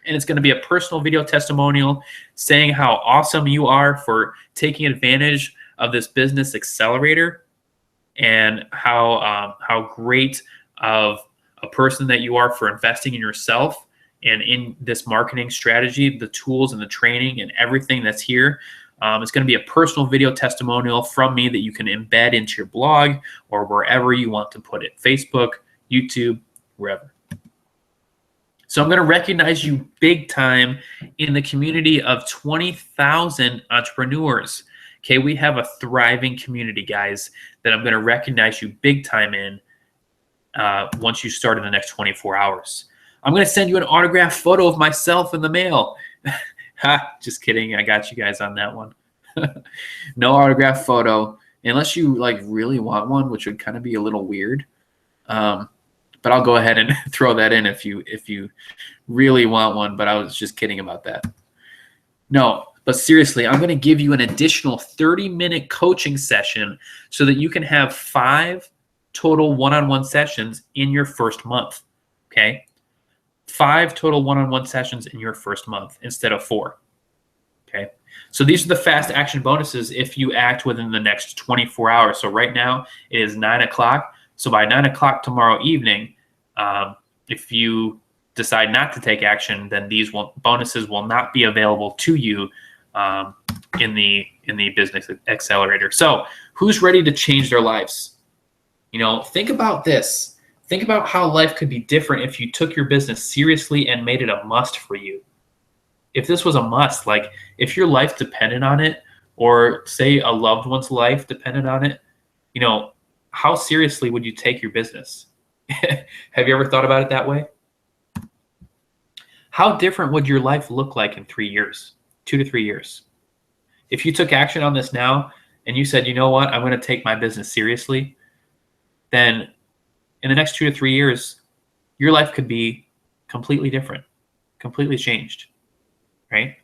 and it's going to be a personal video testimonial saying how awesome you are for taking advantage of this business accelerator, and how great of a person that you are for investing in yourself and in this marketing strategy, the tools and the training and everything that's here. It's going to be a personal video testimonial from me that you can embed into your blog or wherever you want to put it, Facebook, YouTube, wherever. So I'm going to recognize you big time in the community of 20,000 entrepreneurs. Okay, we have a thriving community, guys, that I'm going to recognize you big time in once you start in the next 24 hours. I'm going to send you an autographed photo of myself in the mail. Just kidding. I got you guys on that one. No autographed photo, unless you like really want one, which would kind of be a little weird. But I'll go ahead and throw that in if you really want one. But I was just kidding about that. No. But seriously, I'm going to give you an additional 30-minute coaching session so that you can have 5 total one-on-one sessions in your first month, okay? 5 total one-on-one sessions in your first month instead of 4, okay? So these are the fast action bonuses if you act within the next 24 hours. So right now it is 9 o'clock. So by 9 o'clock tomorrow evening, if you decide not to take action, then these bonuses will not be available to you in the business accelerator. So who's ready to change their lives? You know, think about this. Think about how life could be different if you took your business seriously and made it a must for you. If this was a must, like if your life depended on it, or say a loved one's life depended on it, you know, how seriously would you take your business? Have you ever thought about it that way? How different would your life look like in 3 years? 2 to 3 years. If you took action on this now and you said, you know what, I'm going to take my business seriously, then in the next 2 to 3 years, your life could be completely different, completely changed, right?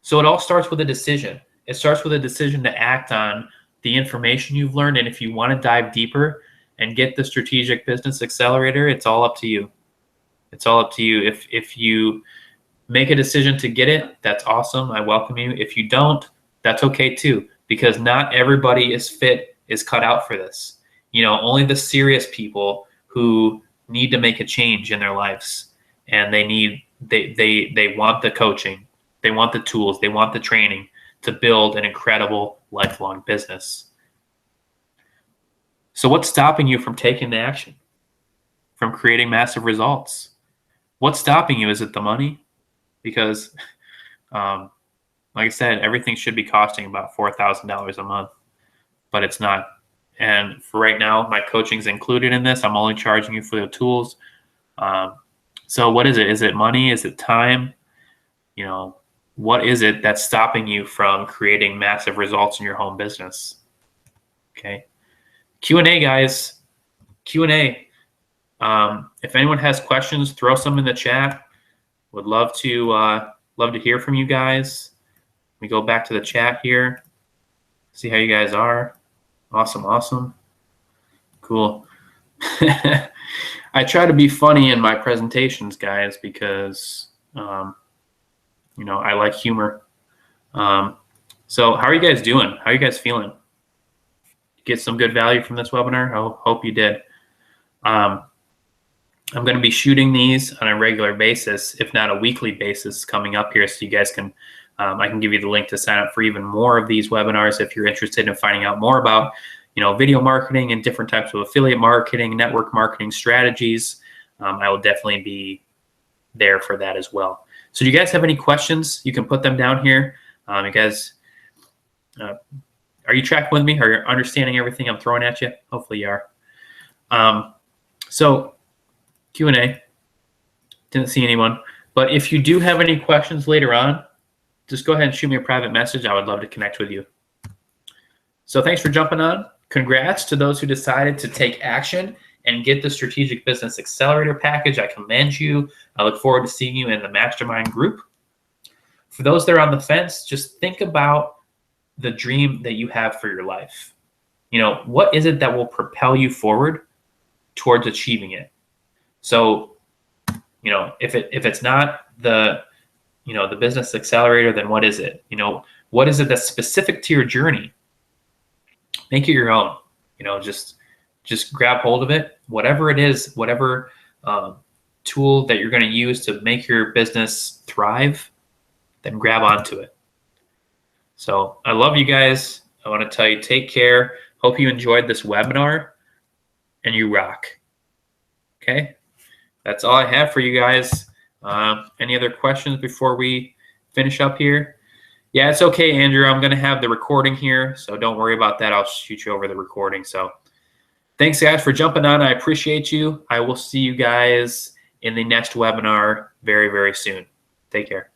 So it all starts with a decision. It starts with a decision to act on the information you've learned. And if you want to dive deeper and get the Strategic Business Accelerator, it's all up to you. It's all up to you. If you make a decision to get it, that's awesome. I welcome you. If you don't, that's okay too, because not everybody is cut out for this. You know, only the serious people who need to make a change in their lives, and they want the coaching, they want the tools, they want the training to build an incredible lifelong business. So what's stopping you from taking the action, from creating massive results? What's stopping you? Is it the money? Because, like I said, everything should be costing about $4,000 a month, but it's not. And for right now, my coaching's included in this. I'm only charging you for the tools. So what is it? Is it money? Is it time? You know, what is it that's stopping you from creating massive results in your home business? Okay. Q&A, guys. Q&A. If anyone has questions, throw some in the chat. Would love to hear from you guys. Let me go back to the chat here. See how you guys are. Awesome. Cool. I try to be funny in my presentations, guys, because, I like humor. So how are you guys doing? How are you guys feeling? Get some good value from this webinar? I hope you did. I'm going to be shooting these on a regular basis, if not a weekly basis, coming up here, so you guys can, I can give you the link to sign up for even more of these webinars if you're interested in finding out more about, video marketing and different types of affiliate marketing, network marketing strategies. I will definitely be there for that as well. So do you guys have any questions? You can put them down here. You guys, are you tracking with me? Are you understanding everything I'm throwing at you? Hopefully you are. So Q&A, didn't see anyone. But if you do have any questions later on, just go ahead and shoot me a private message. I would love to connect with you. So thanks for jumping on. Congrats to those who decided to take action and get the Strategic Business Accelerator package. I commend you. I look forward to seeing you in the mastermind group. For those that are on the fence, just think about the dream that you have for your life. What is it that will propel you forward towards achieving it? So, if it's not the business accelerator, then what is it? What is it that's specific to your journey? Make it your own. Just grab hold of it. Whatever it is, whatever tool that you're going to use to make your business thrive, then grab onto it. So I love you guys. I want to tell you, take care. Hope you enjoyed this webinar and you rock. Okay. That's all I have for you guys. Any other questions before we finish up here? Yeah, it's okay, Andrew. I'm going to have the recording here, so don't worry about that. I'll shoot you over the recording. So thanks, guys, for jumping on. I appreciate you. I will see you guys in the next webinar very, very soon. Take care.